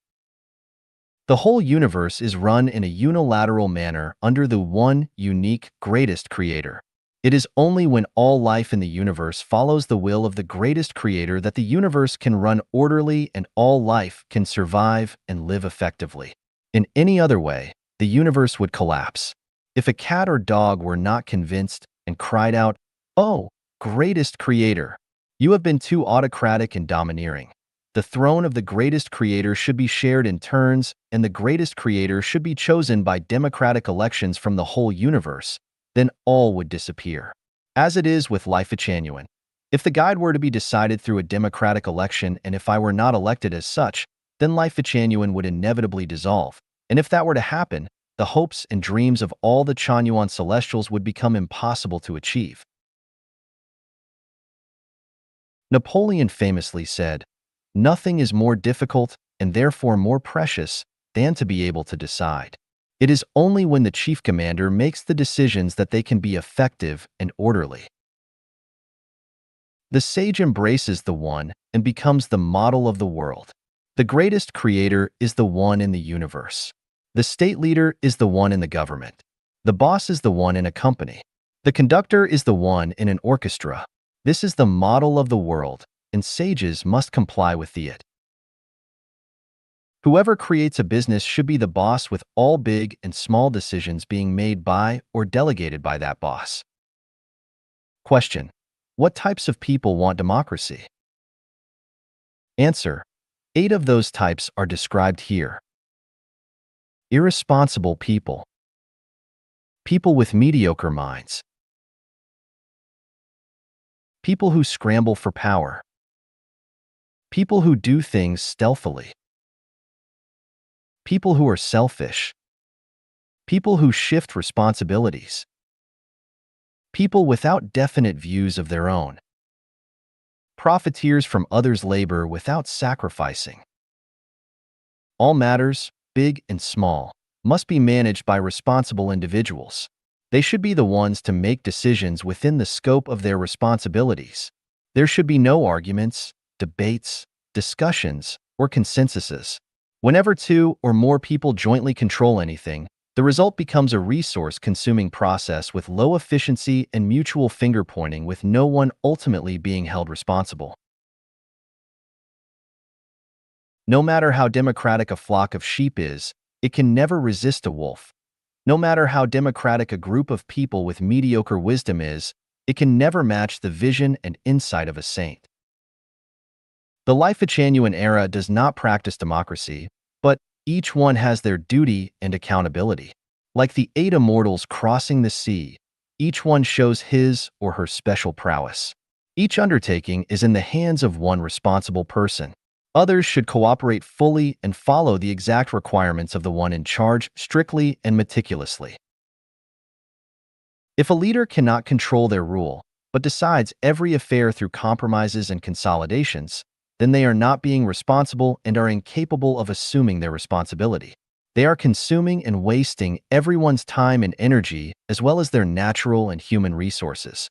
Speaker 2: The whole universe is run in a unilateral manner under the one unique greatest creator. It is only when all life in the universe follows the will of the greatest creator that the universe can run orderly and all life can survive and live effectively. In any other way, the universe would collapse. If a cat or dog were not convinced and cried out, "Oh, greatest creator, you have been too autocratic and domineering. The throne of the greatest creator should be shared in turns, and the greatest creator should be chosen by democratic elections from the whole universe," then all would disappear. As it is with Life Genuine. If the guide were to be decided through a democratic election and if I were not elected as such, then Life Genuine would inevitably dissolve. And if that were to happen, the hopes and dreams of all the Chanyuan Celestials would become impossible to achieve. Napoleon famously said, "Nothing is more difficult and therefore more precious than to be able to decide." It is only when the chief commander makes the decisions that they can be effective and orderly. The sage embraces the One and becomes the model of the world. The greatest creator is the One in the universe. The state leader is the One in the government. The boss is the One in a company. The conductor is the One in an orchestra. This is the model of the world, and sages must comply with it. Whoever creates a business should be the boss, with all big and small decisions being made by or delegated by that boss. Question: what types of people want democracy? Answer: 8 of those types are described here. irresponsible people, people with mediocre minds, people who scramble for power, people who do things stealthily, people who are selfish, people who shift responsibilities, people without definite views of their own, profiteers from others' labor without sacrificing. All matters, big and small, must be managed by responsible individuals. They should be the ones to make decisions within the scope of their responsibilities. There should be no arguments, debates, discussions, or consensuses. Whenever two or more people jointly control anything, the result becomes a resource-consuming process with low efficiency and mutual finger-pointing, with no one ultimately being held responsible. No matter how democratic a flock of sheep is, it can never resist a wolf. No matter how democratic a group of people with mediocre wisdom is, it can never match the vision and insight of a saint. The Life-Genuine era does not practice democracy, but each one has their duty and accountability. Like the 8 immortals crossing the sea, each one shows his or her special prowess. Each undertaking is in the hands of one responsible person. Others should cooperate fully and follow the exact requirements of the one in charge strictly and meticulously. If a leader cannot control their rule, but decides every affair through compromises and consolidations, then they are not being responsible and are incapable of assuming their responsibility. They are consuming and wasting everyone's time and energy, as well as their natural and human resources.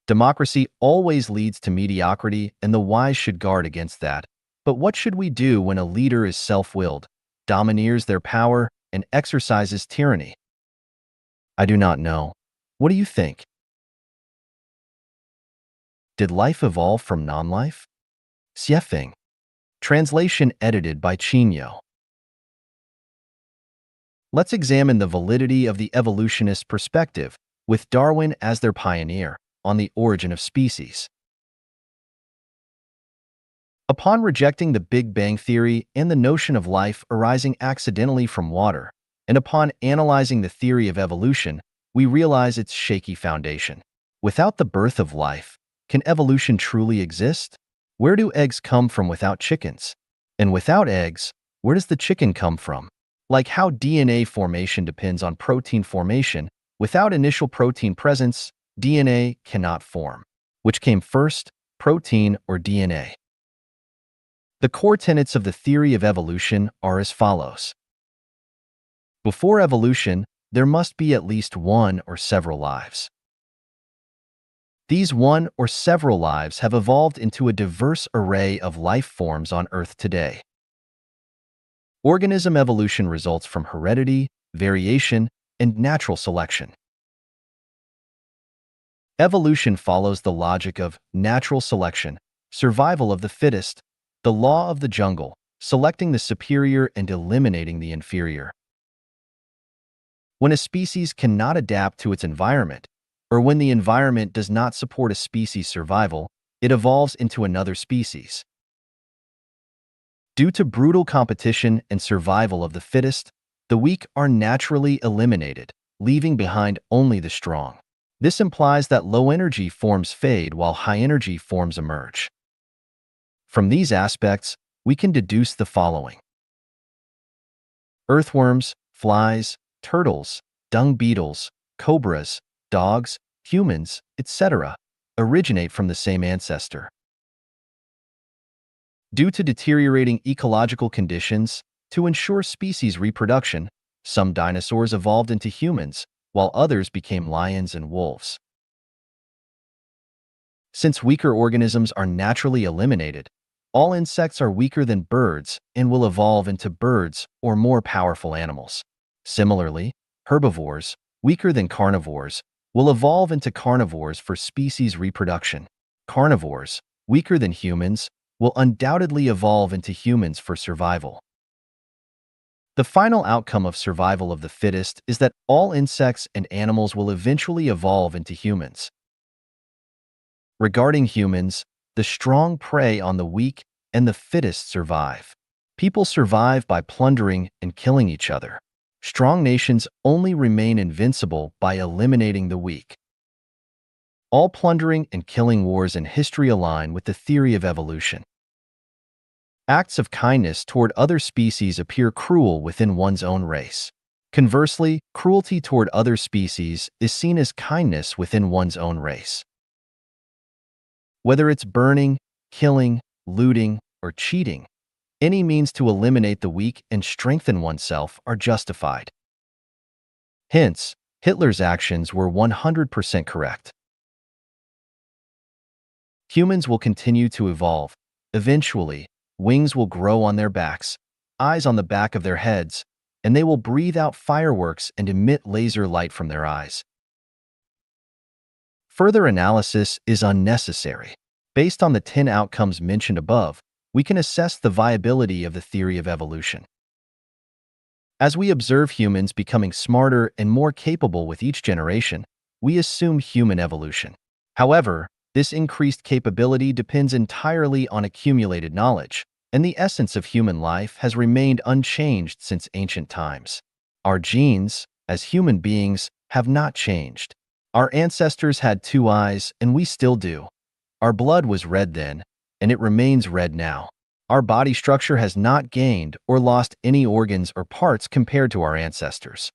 Speaker 2: Democracy always leads to mediocrity, and the wise should guard against that. But what should we do when a leader is self-willed, domineers their power, and exercises tyranny? I do not know. What do you think? Did life evolve from non-life? Xiefeng. Translation edited by Chinyo. Let's examine the validity of the evolutionist perspective, with Darwin as their pioneer, on the origin of species. Upon rejecting the Big Bang theory and the notion of life arising accidentally from water, and upon analyzing the theory of evolution, we realize its shaky foundation. Without the birth of life, can evolution truly exist? Where do eggs come from without chickens? And without eggs, where does the chicken come from? Like how DNA formation depends on protein formation, without initial protein presence, DNA cannot form. Which came first, protein or DNA? The core tenets of the theory of evolution are as follows. Before evolution, there must be at least one or several lives. These one or several lives have evolved into a diverse array of life forms on Earth today. Organism evolution results from heredity, variation, and natural selection. Evolution follows the logic of natural selection, survival of the fittest, the law of the jungle, selecting the superior and eliminating the inferior. When a species cannot adapt to its environment, or when the environment does not support a species' survival, it evolves into another species. Due to brutal competition and survival of the fittest, the weak are naturally eliminated, leaving behind only the strong. This implies that low-energy forms fade while high-energy forms emerge. From these aspects, we can deduce the following. Earthworms, flies, turtles, dung beetles, cobras, dogs, humans, etc., originate from the same ancestor. Due to deteriorating ecological conditions, to ensure species reproduction, some dinosaurs evolved into humans, while others became lions and wolves. Since weaker organisms are naturally eliminated, all insects are weaker than birds and will evolve into birds or more powerful animals. Similarly, herbivores, weaker than carnivores, will evolve into carnivores for species reproduction. Carnivores, weaker than humans, will undoubtedly evolve into humans for survival. The final outcome of survival of the fittest is that all insects and animals will eventually evolve into humans. Regarding humans, the strong prey on the weak and the fittest survive. People survive by plundering and killing each other. Strong nations only remain invincible by eliminating the weak. All plundering and killing wars in history align with the theory of evolution. Acts of kindness toward other species appear cruel within one's own race. Conversely, cruelty toward other species is seen as kindness within one's own race. Whether it's burning, killing, looting, or cheating, any means to eliminate the weak and strengthen oneself are justified. Hence, Hitler's actions were 100% correct. Humans will continue to evolve. Eventually, wings will grow on their backs, eyes on the back of their heads, and they will breathe out fireworks and emit laser light from their eyes. Further analysis is unnecessary. Based on the 10 outcomes mentioned above, we can assess the viability of the theory of evolution. As we observe humans becoming smarter and more capable with each generation, we assume human evolution. However, this increased capability depends entirely on accumulated knowledge, and the essence of human life has remained unchanged since ancient times. Our genes, as human beings, have not changed. Our ancestors had 2 eyes, and we still do. Our blood was red then, and it remains red now. Our body structure has not gained or lost any organs or parts compared to our ancestors.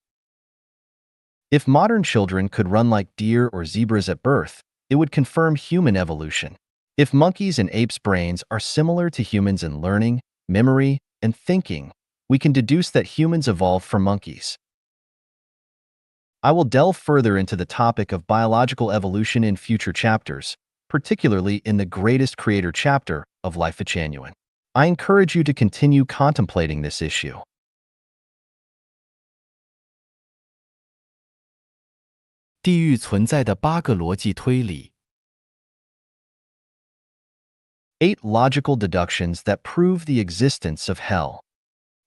Speaker 2: If modern children could run like deer or zebras at birth, it would confirm human evolution. If monkeys and apes' brains are similar to humans in learning, memory, and thinking, we can deduce that humans evolved from monkeys. I will delve further into the topic of biological evolution in future chapters, particularly in the Greatest Creator chapter of Life Genuine. I encourage you to continue contemplating this issue.
Speaker 1: 地狱存在的8个逻辑推理。
Speaker 2: 8 logical deductions that prove the existence of hell.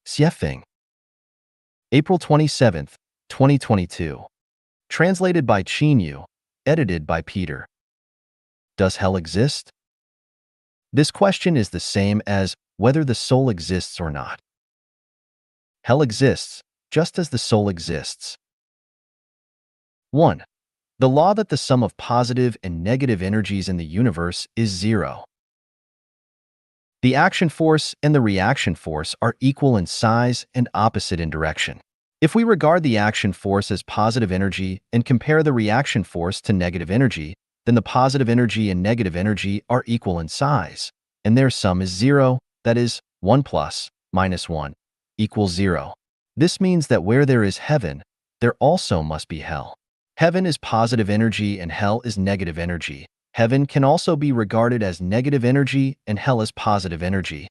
Speaker 2: Xiefeng. April 27th, 2022. Translated by Qinyu, edited by Peter. Does hell exist? This question is the same as whether the soul exists or not. Hell exists, just as the soul exists. 1. The law that the sum of positive and negative energies in the universe is 0. The action force and the reaction force are equal in size and opposite in direction. If we regard the action force as positive energy and compare the reaction force to negative energy, then the positive energy and negative energy are equal in size, and their sum is 0, that is, 1 plus minus 1 equals 0. This means that where there is heaven, there also must be hell. Heaven is positive energy and hell is negative energy. Heaven can also be regarded as negative energy and hell as positive energy.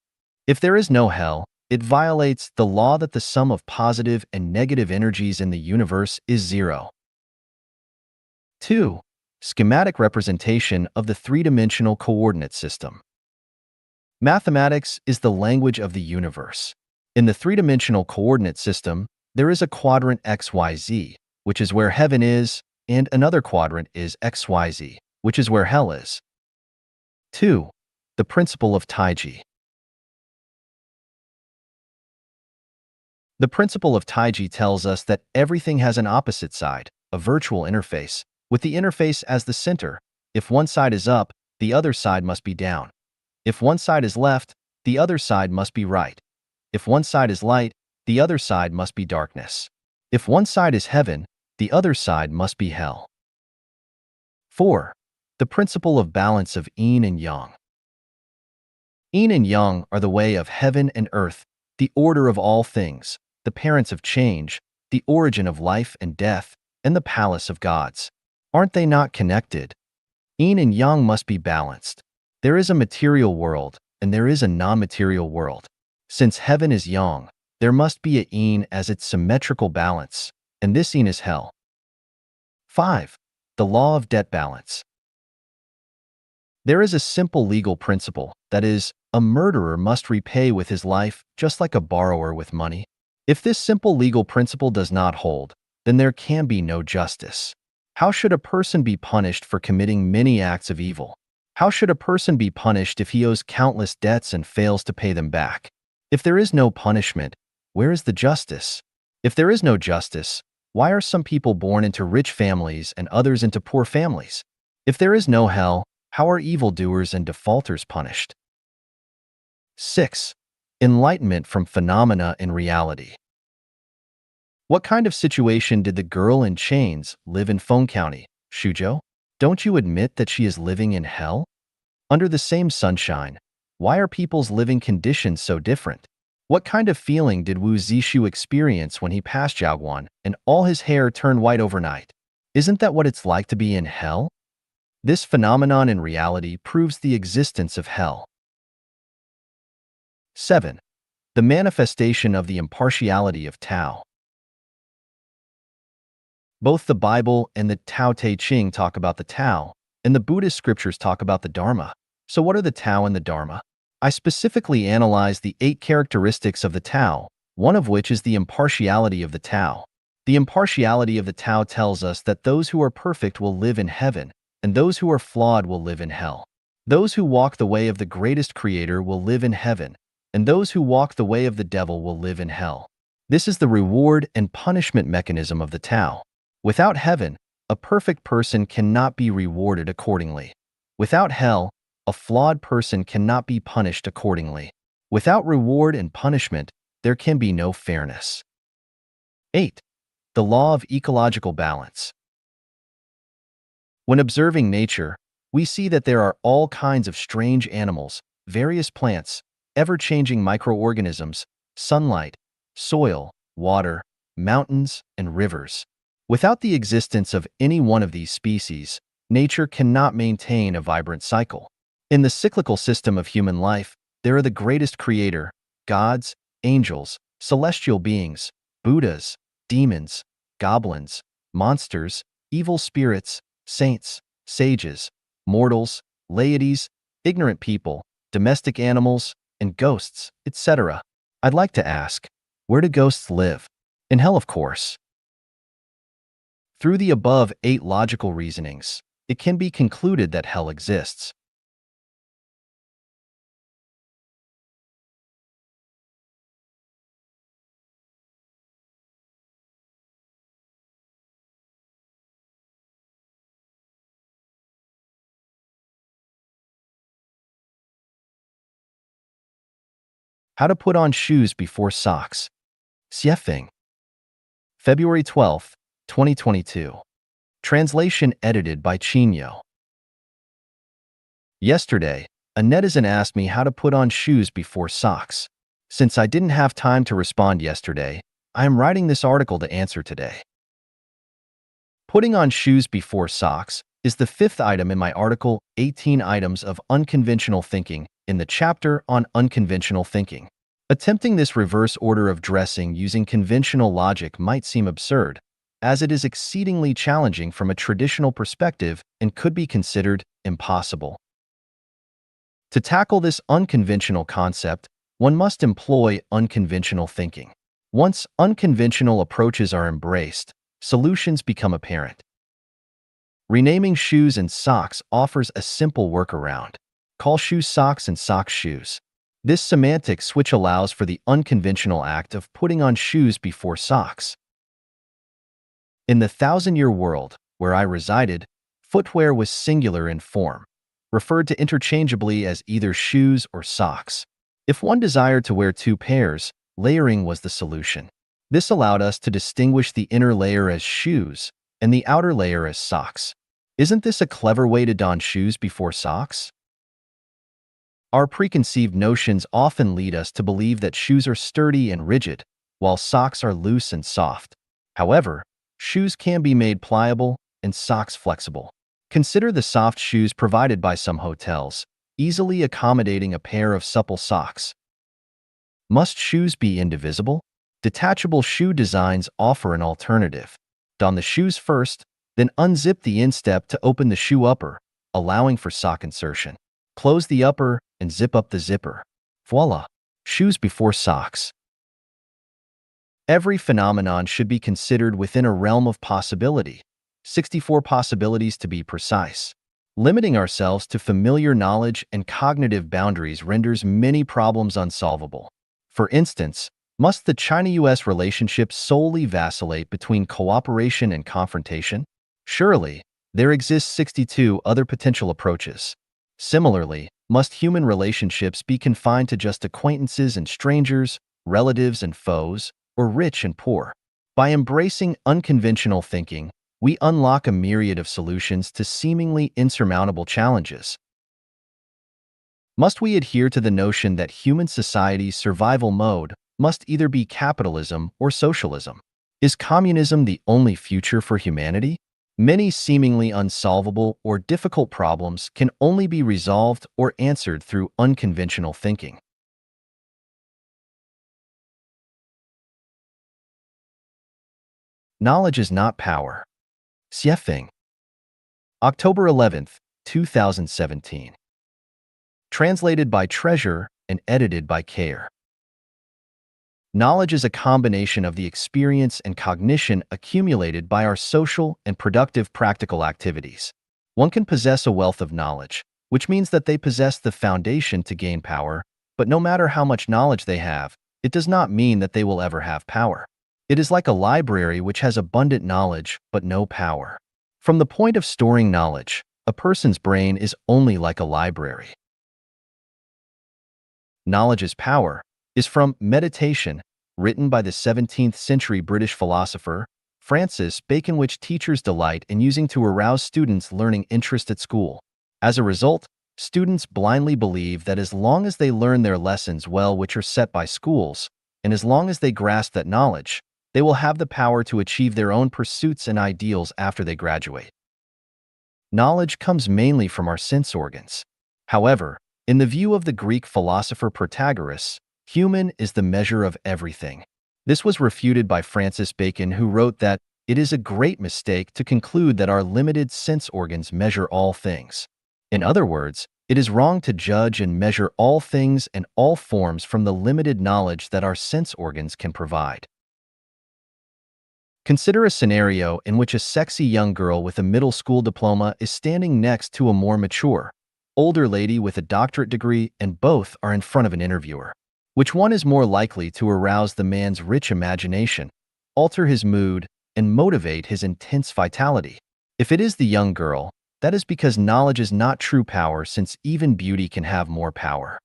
Speaker 2: If there is no hell, it violates the law that the sum of positive and negative energies in the universe is 0. 2. Schematic representation of the three-dimensional coordinate system. Mathematics is the language of the universe. In the three-dimensional coordinate system, there is a quadrant XYZ, which is where heaven is, and another quadrant is XYZ, which is where hell is. 2. The principle of Taiji. The principle of Taiji tells us that everything has an opposite side, a virtual interface, with the interface as the center. If one side is up, the other side must be down. If one side is left, the other side must be right. If one side is light, the other side must be darkness. If one side is heaven, the other side must be hell. 4. The principle of balance of yin and yang. Yin and yang are the way of heaven and earth, the order of all things, the parents of change, the origin of life and death, and the palace of gods. Aren't they not connected? Yin and yang must be balanced. There is a material world, and there is a non-material world. Since heaven is yang, there must be a yin as its symmetrical balance, and this yin is hell. 5. The law of debt balance. There is a simple legal principle, that is, a murderer must repay with his life just like a borrower with money. If this simple legal principle does not hold, then there can be no justice. How should a person be punished for committing many acts of evil? How should a person be punished if he owes countless debts and fails to pay them back? If there is no punishment, where is the justice? If there is no justice, why are some people born into rich families and others into poor families? If there is no hell, how are evildoers and defaulters punished? 6. Enlightenment from phenomena in reality. What kind of situation did the girl in chains live in Feng County, Suzhou? Don't you admit that she is living in hell? Under the same sunshine, why are people's living conditions so different? What kind of feeling did Wu Zishu experience when he passed Jiaoguan and all his hair turned white overnight? Isn't that what it's like to be in hell? This phenomenon in reality proves the existence of hell. 7. The manifestation of the impartiality of Tao. Both the Bible and the Tao Te Ching talk about the Tao, and the Buddhist scriptures talk about the Dharma. So what are the Tao and the Dharma? I specifically analyzed the 8 characteristics of the Tao, one of which is the impartiality of the Tao. The impartiality of the Tao tells us that those who are perfect will live in heaven, and those who are flawed will live in hell. Those who walk the way of the greatest Creator will live in heaven, and those who walk the way of the devil will live in hell. This is the reward and punishment mechanism of the Tao. Without heaven, a perfect person cannot be rewarded accordingly. Without hell, a flawed person cannot be punished accordingly. Without reward and punishment, there can be no fairness. 8. The law of ecological balance. When observing nature, we see that there are all kinds of strange animals, various plants, ever-changing microorganisms, sunlight, soil, water, mountains, and rivers. Without the existence of any one of these species, nature cannot maintain a vibrant cycle. In the cyclical system of human life, there are the greatest creator, gods, angels, celestial beings, Buddhas, demons, goblins, monsters, evil spirits, saints, sages, mortals, laities, ignorant people, domestic animals, and ghosts, etc. I'd like to ask, where do ghosts live? In hell, of course. Through the above 8 logical reasonings, it can be concluded that hell exists. How to put on shoes before socks. Xiefeng. February 12, 2022. Translation edited by Chinyo. Yesterday, a netizen asked me how to put on shoes before socks. Since I didn't have time to respond yesterday, I am writing this article to answer today. Putting on shoes before socks is the 5th item in my article, 18 Items of Unconventional Thinking, in the chapter on unconventional thinking. Attempting this reverse order of dressing using conventional logic might seem absurd, as it is exceedingly challenging from a traditional perspective and could be considered impossible. To tackle this unconventional concept, one must employ unconventional thinking. Once unconventional approaches are embraced, solutions become apparent. Renaming shoes and socks offers a simple workaround. Call shoes socks and socks shoes. This semantic switch allows for the unconventional act of putting on shoes before socks. In the 1,000-year world, where I resided, footwear was singular in form, referred to interchangeably as either shoes or socks. If one desired to wear 2 pairs, layering was the solution. This allowed us to distinguish the inner layer as shoes and the outer layer as socks. Isn't this a clever way to don shoes before socks? Our preconceived notions often lead us to believe that shoes are sturdy and rigid, while socks are loose and soft. However, shoes can be made pliable and socks flexible. Consider the soft shoes provided by some hotels, easily accommodating a pair of supple socks. Must shoes be indivisible? Detachable shoe designs offer an alternative. Don the shoes first, then unzip the instep to open the shoe upper, allowing for sock insertion. Close the upper and zip up the zipper. Voila! Shoes before socks. Every phenomenon should be considered within a realm of possibility, 64 possibilities to be precise. Limiting ourselves to familiar knowledge and cognitive boundaries renders many problems unsolvable. For instance, must the China-US relationship solely vacillate between cooperation and confrontation? Surely, there exist 62 other potential approaches. Similarly, must human relationships be confined to just acquaintances and strangers, relatives and foes, or rich and poor? By embracing unconventional thinking, we unlock a myriad of solutions to seemingly insurmountable challenges. Must we adhere to the notion that human society's survival mode must either be capitalism or socialism? Is communism the only future for humanity? Many seemingly unsolvable or difficult problems can only be resolved or answered through unconventional thinking. Knowledge is not power. Xiefeng. October 11th, 2017. Translated by Treasure and edited by Care. Knowledge is a combination of the experience and cognition accumulated by our social and productive practical activities. One can possess a wealth of knowledge, which means that they possess the foundation to gain power, but no matter how much knowledge they have, it does not mean that they will ever have power. It is like a library which has abundant knowledge but no power. From the point of storing knowledge, a person's brain is only like a library. Knowledge is Power is from Meditation, written by the 17th century British philosopher Francis Bacon, which teachers delight in using to arouse students' learning interest at school. As a result, students blindly believe that as long as they learn their lessons well, which are set by schools, and as long as they grasp that knowledge, they will have the power to achieve their own pursuits and ideals after they graduate. Knowledge comes mainly from our sense organs. However, in the view of the Greek philosopher Protagoras, human is the measure of everything. This was refuted by Francis Bacon, who wrote that it is a great mistake to conclude that our limited sense organs measure all things. In other words, it is wrong to judge and measure all things and all forms from the limited knowledge that our sense organs can provide. Consider a scenario in which a sexy young girl with a middle school diploma is standing next to a more mature, older lady with a doctorate degree, and both are in front of an interviewer. Which one is more likely to arouse the man's rich imagination, alter his mood, and motivate his intense vitality? If it is the young girl, that is because knowledge is not true power, since even beauty can have more power.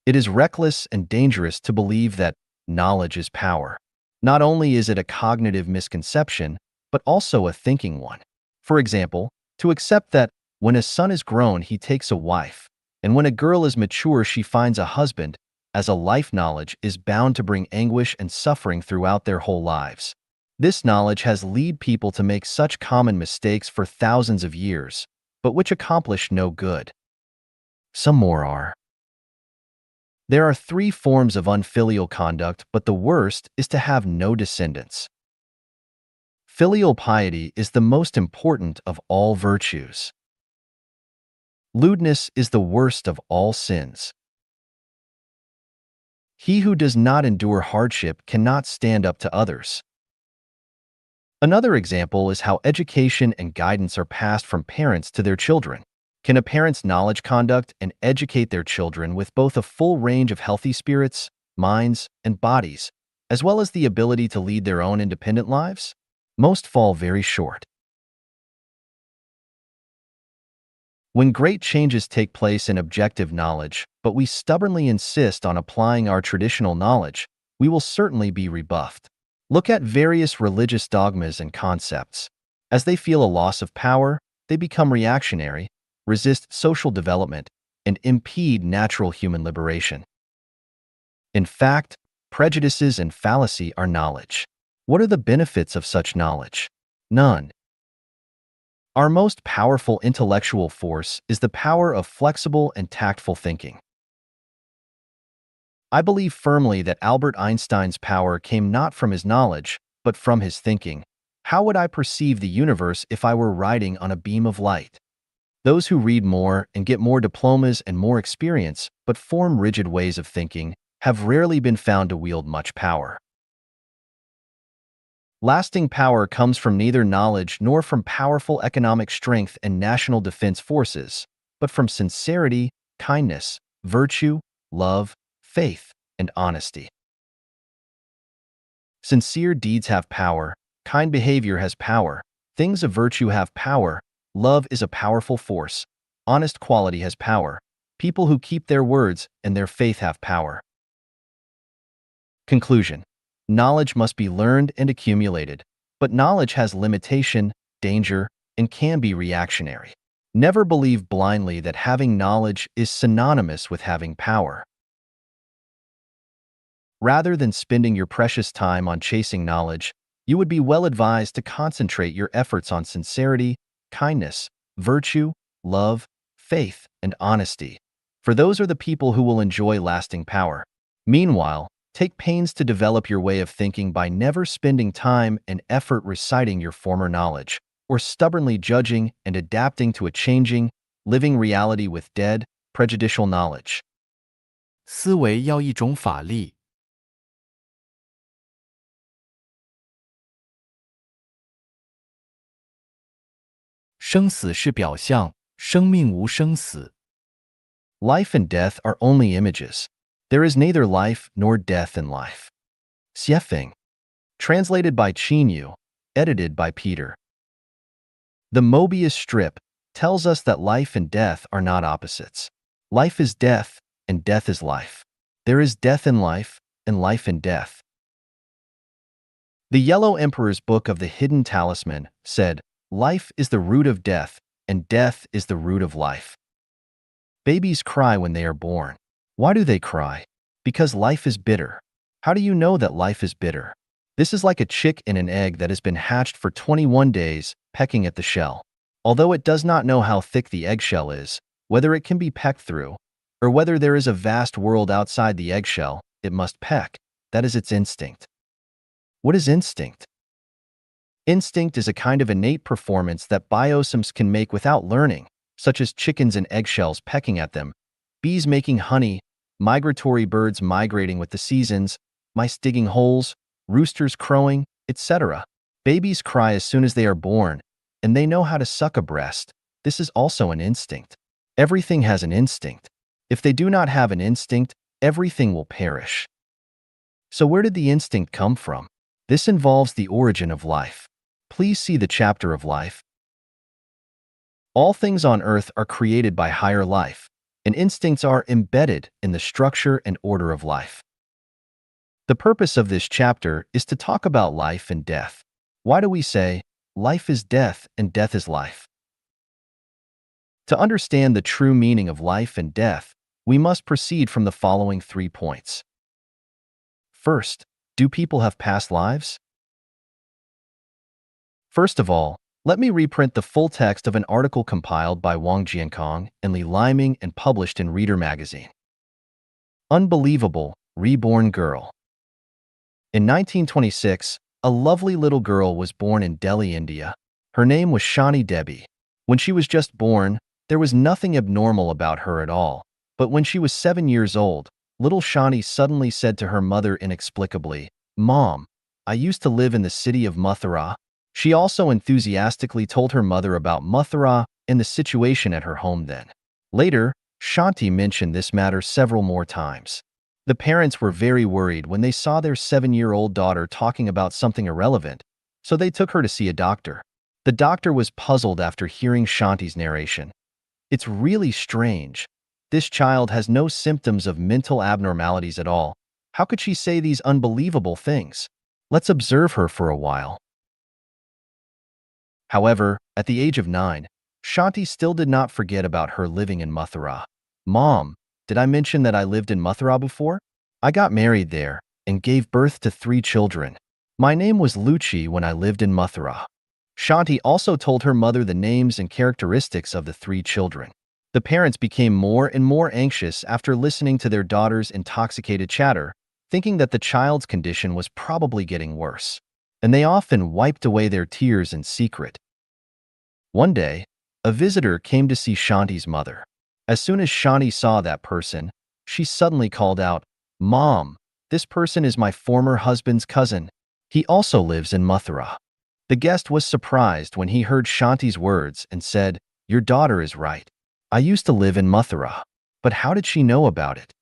Speaker 2: It is reckless and dangerous to believe that knowledge is power. Not only is it a cognitive misconception, but also a thinking one. For example, to accept that when a son is grown, he takes a wife, and when a girl is mature, she finds a husband, as a life knowledge is bound to bring anguish and suffering throughout their whole lives. This knowledge has led people to make such common mistakes for thousands of years, but which accomplish no good. Some more are. There are 3 forms of unfilial conduct, but the worst is to have no descendants. Filial piety is the most important of all virtues. Lewdness is the worst of all sins. He who does not endure hardship cannot stand up to others. Another example is how education and guidance are passed from parents to their children. Can a parent's knowledge, conduct, and educate their children with both a full range of healthy spirits, minds, and bodies, as well as the ability to lead their own independent lives? Most fall very short. When great changes take place in objective knowledge, but we stubbornly insist on applying our traditional knowledge, we will certainly be rebuffed. Look at various religious dogmas and concepts. As they feel a loss of power, they become reactionary, resist social development, and impede natural human liberation. In fact, prejudices and fallacy are knowledge. What are the benefits of such knowledge? None. Our most powerful intellectual force is the power of flexible and tactful thinking. I believe firmly that Albert Einstein's power came not from his knowledge, but from his thinking. How would I perceive the universe if I were riding on a beam of light? Those who read more and get more diplomas and more experience, but form rigid ways of thinking, have rarely been found to wield much power. Lasting power comes from neither knowledge nor from powerful economic strength and national defense forces, but from sincerity, kindness, virtue, love, faith, and honesty. Sincere deeds have power, kind behavior has power, things of virtue have power, love is a powerful force, honest quality has power, people who keep their words and their faith have power. Conclusion. Knowledge must be learned and accumulated, but knowledge has limitation, danger, and can be reactionary. Never believe blindly that having knowledge is synonymous with having power. Rather than spending your precious time on chasing knowledge, you would be well advised to concentrate your efforts on sincerity, kindness, virtue, love, faith, and honesty, for those are the people who will enjoy lasting power. Meanwhile, take pains to develop your way of thinking by never spending time and effort reciting your former knowledge, or stubbornly judging and adapting to a changing, living reality with dead, prejudicial knowledge.
Speaker 1: 思维要一种法力。生死是表象，生命无生死。
Speaker 2: Life and death are only images. There is neither life nor death in life. Xiefeng. Translated by Qinyu, edited by Peter. The Mobius strip tells us that life and death are not opposites. Life is death, and death is life. There is death in life, and life in death. The Yellow Emperor's Book of the Hidden Talisman said, "Life is the root of death, and death is the root of life." Babies cry when they are born. Why do they cry? Because life is bitter. How do you know that life is bitter? This is like a chick in an egg that has been hatched for 21 days, pecking at the shell. Although it does not know how thick the eggshell is, whether it can be pecked through, or whether there is a vast world outside the eggshell, it must peck. That is its instinct. What is instinct? Instinct is a kind of innate performance that biosystems can make without learning, such as chickens and eggshells pecking at them, bees making honey, migratory birds migrating with the seasons, mice digging holes, roosters crowing, etc. Babies cry as soon as they are born, and they know how to suck a breast. This is also an instinct. Everything has an instinct. If they do not have an instinct, everything will perish. So where did the instinct come from? This involves the origin of life. Please see the chapter of life. All things on earth are created by higher life, and instincts are embedded in the structure and order of life. The purpose of this chapter is to talk about life and death. Why do we say, life is death and death is life? To understand the true meaning of life and death, we must proceed from the following 3 points. First, do people have past lives? First of all, let me reprint the full text of an article compiled by Wang Jiankong and Li Liming and published in Reader magazine. Unbelievable, Reborn Girl. In 1926, a lovely little girl was born in Delhi, India. Her name was Shani Debi. When she was just born, there was nothing abnormal about her at all. But when she was 7 years old, little Shani suddenly said to her mother inexplicably, "Mom, I used to live in the city of Mathura." She also enthusiastically told her mother about Mathura and the situation at her home then. Later, Shanti mentioned this matter several more times. The parents were very worried when they saw their 7-year-old daughter talking about something irrelevant, so they took her to see a doctor. The doctor was puzzled after hearing Shanti's narration. "It's really strange. This child has no symptoms of mental abnormalities at all. How could she say these unbelievable things? Let's observe her for a while." However, at the age of 9, Shanti still did not forget about her living in Mathura. "Mom, did I mention that I lived in Mathura before? I got married there and gave birth to 3 children. My name was Luchi when I lived in Mathura." Shanti also told her mother the names and characteristics of the 3 children. The parents became more and more anxious after listening to their daughter's intoxicated chatter, thinking that the child's condition was probably getting worse. And they often wiped away their tears in secret. One day, a visitor came to see Shanti's mother. As soon as Shanti saw that person, she suddenly called out, "Mom, this person is my former husband's cousin. He also lives in Mathura." The guest was surprised when he heard Shanti's words and said, "Your daughter is right. I used to live in Mathura." But how did she know about it?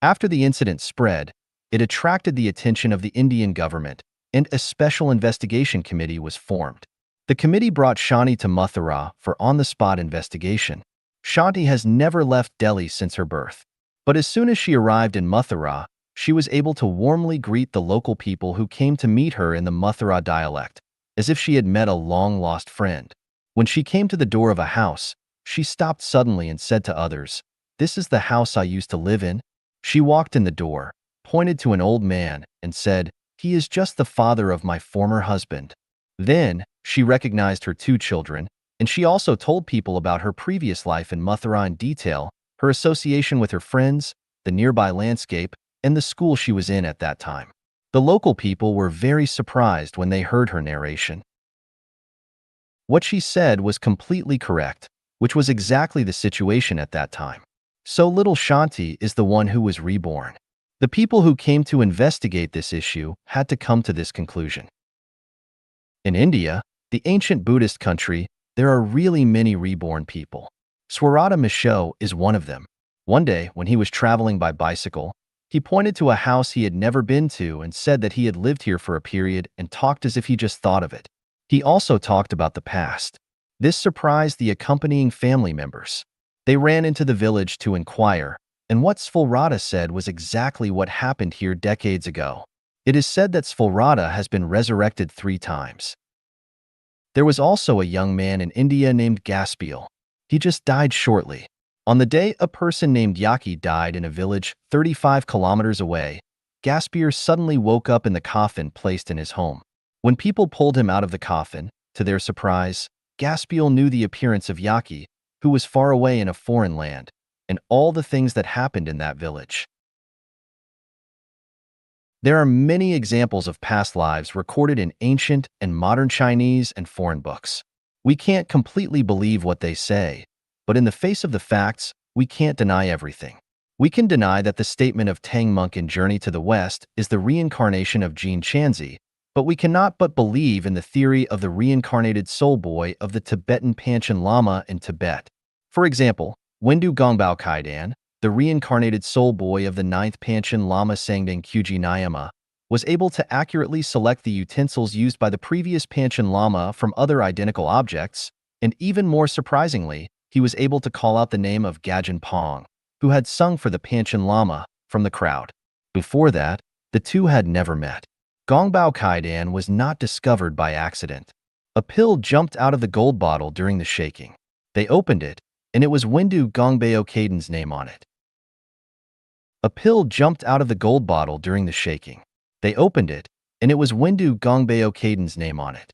Speaker 2: After the incident spread, it attracted the attention of the Indian government, and a special investigation committee was formed. The committee brought Shanti to Mathura for on-the-spot investigation. Shanti has never left Delhi since her birth. But as soon as she arrived in Mathura, she was able to warmly greet the local people who came to meet her in the Mathura dialect, as if she had met a long-lost friend. When she came to the door of a house, she stopped suddenly and said to others, "This is the house I used to live in." She walked in the door, pointed to an old man, and said, "He is just the father of my former husband." Then, she recognized her two children, and she also told people about her previous life in Mathura in detail, her association with her friends, the nearby landscape, and the school she was in at that time. The local people were very surprised when they heard her narration. What she said was completely correct, which was exactly the situation at that time. So little Shanti is the one who was reborn. The people who came to investigate this issue had to come to this conclusion. In India, the ancient Buddhist country, there are really many reborn people. Swarata Misho is one of them. One day, when he was traveling by bicycle, he pointed to a house he had never been to and said that he had lived here for a period and talked as if he just thought of it. He also talked about the past. This surprised the accompanying family members. They ran into the village to inquire, and what Svalrata said was exactly what happened here decades ago. It is said that Svalrata has been resurrected 3 times. There was also a young man in India named Gaspiel. He just died shortly. On the day a person named Yaki died in a village 35 kilometers away, Gaspier suddenly woke up in the coffin placed in his home. When people pulled him out of the coffin, to their surprise, Gaspiel knew the appearance of Yaki, who was far away in a foreign land, and all the things that happened in that village. There are many examples of past lives recorded in ancient and modern Chinese and foreign books. We can't completely believe what they say, but in the face of the facts, we can't deny everything. We can deny that the statement of Tang Monk in Journey to the West is the reincarnation of Jean Chanzi, but we cannot but believe in the theory of the reincarnated soul boy of the Tibetan Panchen Lama in Tibet. For example, Wendu Gongbao Kaidan, the reincarnated soul boy of the 9th Panchen Lama Sangdang Kyuji Nyama, was able to accurately select the utensils used by the previous Panchen Lama from other identical objects, and even more surprisingly, he was able to call out the name of Gajan Pong, who had sung for the Panchen Lama, from the crowd. Before that, the two had never met. Gongbao Kaidan was not discovered by accident. A pill jumped out of the gold bottle during the shaking. They opened it, and it was Wendu Gongbao Kaidan's name on it. A pill jumped out of the gold bottle during the shaking. They opened it, and it was Wendu Gongbao Kaidan's name on it.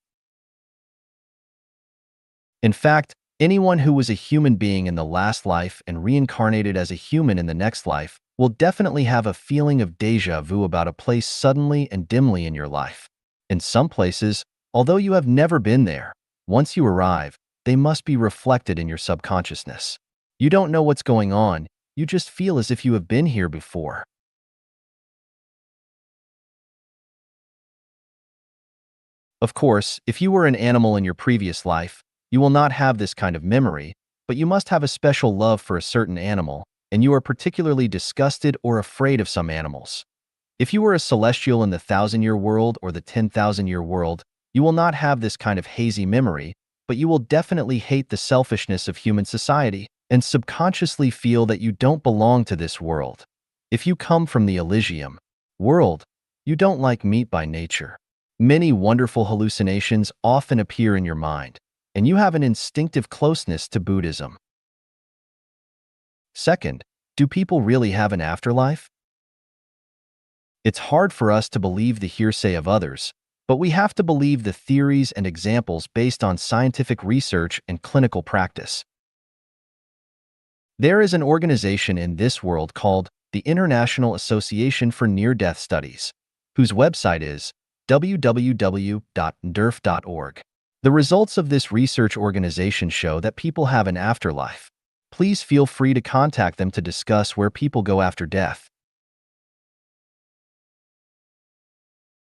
Speaker 2: In fact, anyone who was a human being in the last life and reincarnated as a human in the next life will definitely have a feeling of déjà vu about a place suddenly and dimly in your life. In some places, although you have never been there, once you arrive, they must be reflected in your subconsciousness. You don't know what's going on, you just feel as if you have been here before. Of course, if you were an animal in your previous life, you will not have this kind of memory, but you must have a special love for a certain animal, and you are particularly disgusted or afraid of some animals. If you were a celestial in the 1,000-year world or the 10,000-year world, you will not have this kind of hazy memory, but you will definitely hate the selfishness of human society and subconsciously feel that you don't belong to this world. If you come from the Elysium world, you don't like meat by nature. Many wonderful hallucinations often appear in your mind, and you have an instinctive closeness to Buddhism. Second, do people really have an afterlife? It's hard for us to believe the hearsay of others, but we have to believe the theories and examples based on scientific research and clinical practice. There is an organization in this world called the International Association for Near-Death Studies, whose website is www.nderf.org. The results of this research organization show that people have an afterlife. Please feel free to contact them to discuss where people go after death.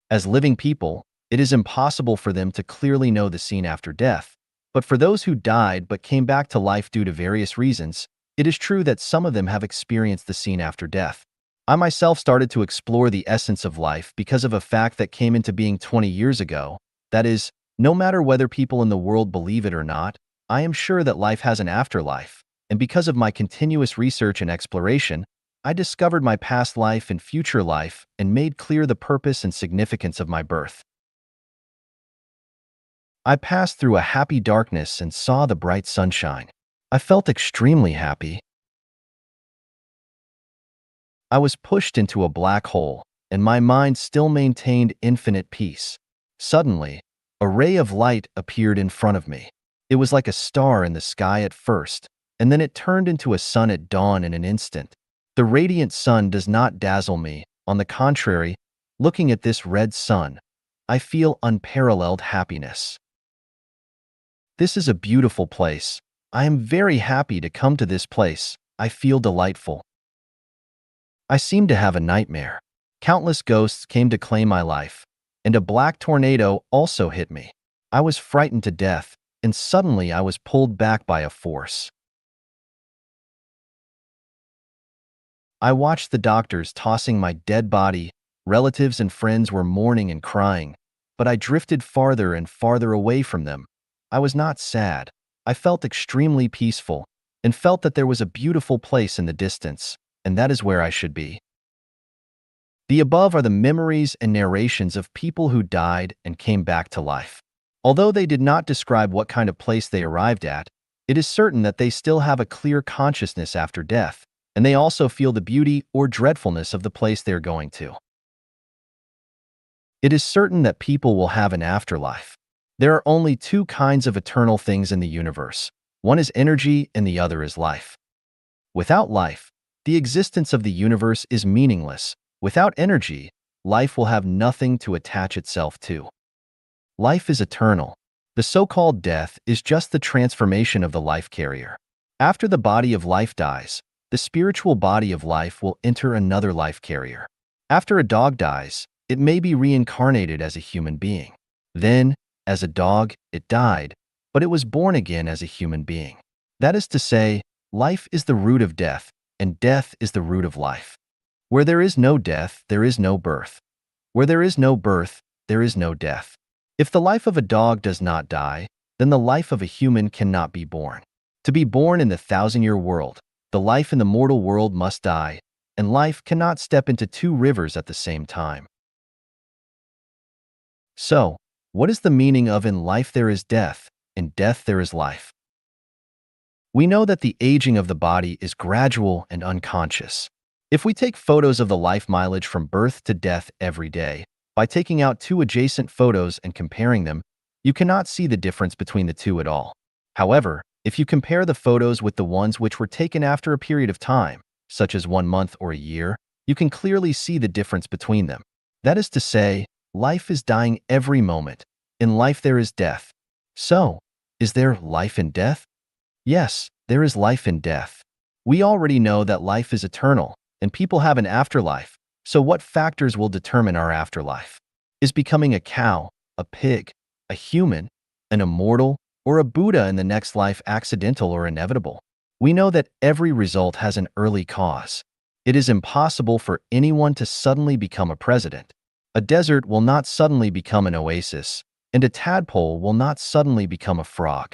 Speaker 2: As living people, it is impossible for them to clearly know the scene after death, but for those who died but came back to life due to various reasons, it is true that some of them have experienced the scene after death. I myself started to explore the essence of life because of a fact that came into being 20 years ago. That is, no matter whether people in the world believe it or not, I am sure that life has an afterlife. And because of my continuous research and exploration, I discovered my past life and future life and made clear the purpose and significance of my birth. I passed through a happy darkness and saw the bright sunshine. I felt extremely happy. I was pushed into a black hole, and my mind still maintained infinite peace. Suddenly, a ray of light appeared in front of me. It was like a star in the sky at first, and then it turned into a sun at dawn in an instant. The radiant sun does not dazzle me. On the contrary, looking at this red sun, I feel unparalleled happiness. This is a beautiful place. I am very happy to come to this place. I feel delightful. I seemed to have a nightmare. Countless ghosts came to claim my life, and a black tornado also hit me. I was frightened to death, and suddenly I was pulled back by a force. I watched the doctors tossing my dead body. Relatives and friends were mourning and crying, but I drifted farther and farther away from them. I was not sad. I felt extremely peaceful and felt that there was a beautiful place in the distance, and that is where I should be. The above are the memories and narrations of people who died and came back to life. Although they did not describe what kind of place they arrived at, it is certain that they still have a clear consciousness after death, and they also feel the beauty or dreadfulness of the place they are going to. It is certain that people will have an afterlife. There are only two kinds of eternal things in the universe. One is energy and the other is life. Without life, the existence of the universe is meaningless. Without energy, life will have nothing to attach itself to. Life is eternal. The so-called death is just the transformation of the life carrier. After the body of life dies, the spiritual body of life will enter another life carrier. After a dog dies, it may be reincarnated as a human being. Then, as a dog, it died, but it was born again as a human being. That is to say, life is the root of death, and death is the root of life. Where there is no death, there is no birth. Where there is no birth, there is no death. If the life of a dog does not die, then the life of a human cannot be born. To be born in the 1,000-year world, the life in the mortal world must die, and life cannot step into two rivers at the same time. So, what is the meaning of "in life there is death, in death there is life"? We know that the aging of the body is gradual and unconscious. If we take photos of the life mileage from birth to death every day, by taking out two adjacent photos and comparing them, you cannot see the difference between the two at all. However, if you compare the photos with the ones which were taken after a period of time, such as 1 month or a year, you can clearly see the difference between them. That is to say, life is dying every moment. In life there is death. So, is there life in death? Yes, there is life in death. We already know that life is eternal, and people have an afterlife. So what factors will determine our afterlife? Is becoming a cow, a pig, a human, an immortal, or a Buddha in the next life accidental or inevitable? We know that every result has an early cause. It is impossible for anyone to suddenly become a president. A desert will not suddenly become an oasis, and a tadpole will not suddenly become a frog.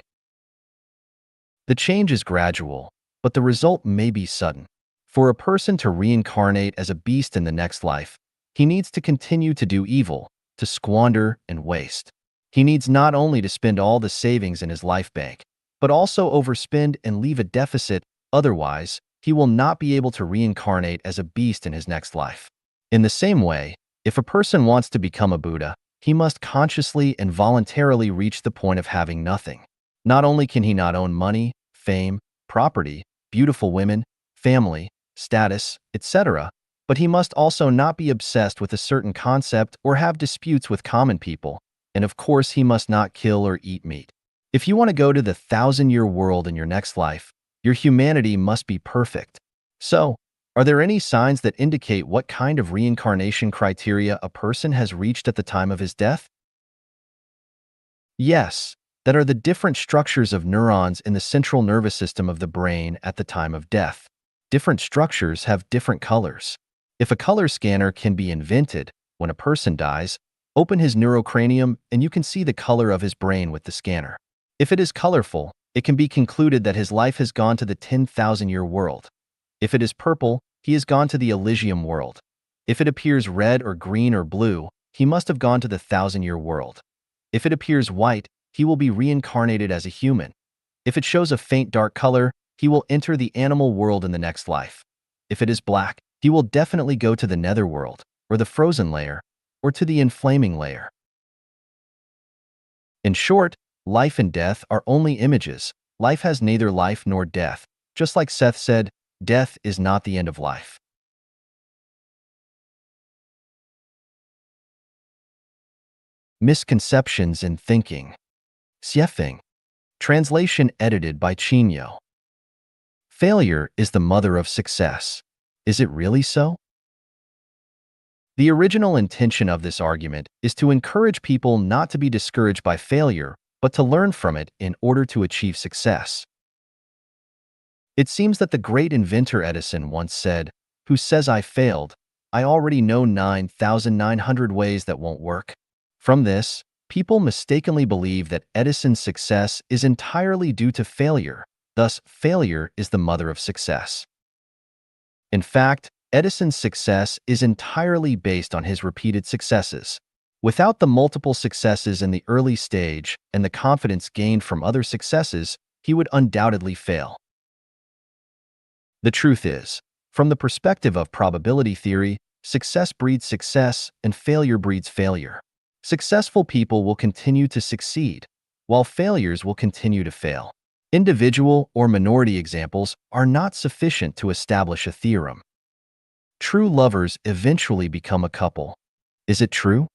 Speaker 2: The change is gradual, but the result may be sudden. For a person to reincarnate as a beast in the next life, he needs to continue to do evil, to squander and waste. He needs not only to spend all the savings in his life bank, but also overspend and leave a deficit. Otherwise, he will not be able to reincarnate as a beast in his next life. In the same way, if a person wants to become a Buddha, he must consciously and voluntarily reach the point of having nothing. Not only can he not own money, fame, property, beautiful women, family, status, etc., but he must also not be obsessed with a certain concept or have disputes with common people, and of course he must not kill or eat meat. If you want to go to the 1,000-year world in your next life, your humanity must be perfect. So, are there any signs that indicate what kind of reincarnation criteria a person has reached at the time of his death? Yes, that are the different structures of neurons in the central nervous system of the brain at the time of death. Different structures have different colors. If a color scanner can be invented, when a person dies, open his neurocranium and you can see the color of his brain with the scanner. If it is colorful, it can be concluded that his life has gone to the 10,000-year world. If it is purple, he has gone to the Elysium world. If it appears red or green or blue, he must have gone to the 1,000-year world. If it appears white, he will be reincarnated as a human. If it shows a faint dark color, he will enter the animal world in the next life. If it is black, he will definitely go to the netherworld, or the frozen layer, or to the inflaming layer. In short, life and death are only images. Life has neither life nor death. Just like Seth said, death is not the end of life. Misconceptions in thinking. Siefeng. Translation edited by Chinyo. Failure is the mother of success. Is it really so? The original intention of this argument is to encourage people not to be discouraged by failure, but to learn from it in order to achieve success. It seems that the great inventor Edison once said, "Who says I failed? I already know 9,900 ways that won't work." From this, people mistakenly believe that Edison's success is entirely due to failure. Thus, failure is the mother of success. In fact, Edison's success is entirely based on his repeated successes. Without the multiple successes in the early stage and the confidence gained from other successes, he would undoubtedly fail. The truth is, from the perspective of probability theory, success breeds success and failure breeds failure. Successful people will continue to succeed, while failures will continue to fail. Individual or minority examples are not sufficient to establish a theorem. True lovers eventually become a couple. Is it true?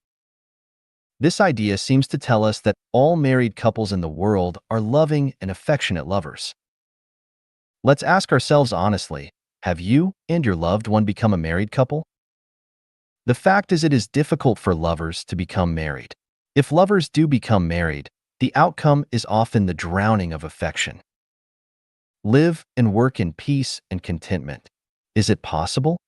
Speaker 2: This idea seems to tell us that all married couples in the world are loving and affectionate lovers. Let's ask ourselves honestly, have you and your loved one become a married couple? The fact is, it is difficult for lovers to become married. If lovers do become married, the outcome is often the drowning of affection. Live and work in peace and contentment. Is it possible?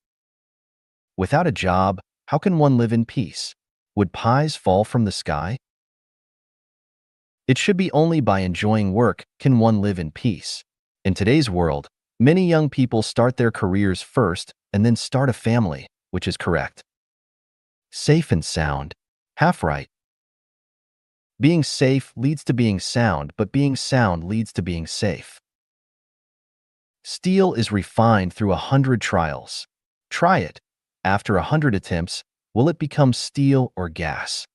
Speaker 2: Without a job, how can one live in peace? Would pies fall from the sky? It should be only by enjoying work can one live in peace. In today's world, many young people start their careers first and then start a family, which is correct. Safe and sound. Half right. Being safe leads to being sound, but being sound leads to being safe. Steel is refined through 100 trials. Try it. After 100 attempts, will it become steel or gas?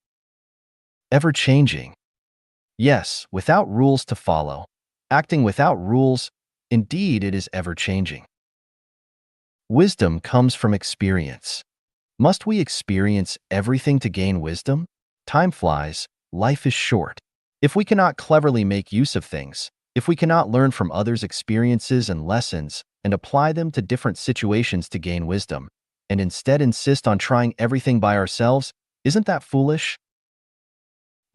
Speaker 2: Ever-changing. Yes, without rules to follow. Acting without rules, indeed it is ever-changing. Wisdom comes from experience. Must we experience everything to gain wisdom? Time flies, life is short. If we cannot cleverly make use of things, if we cannot learn from others' experiences and lessons and apply them to different situations to gain wisdom, and instead insist on trying everything by ourselves, isn't that foolish?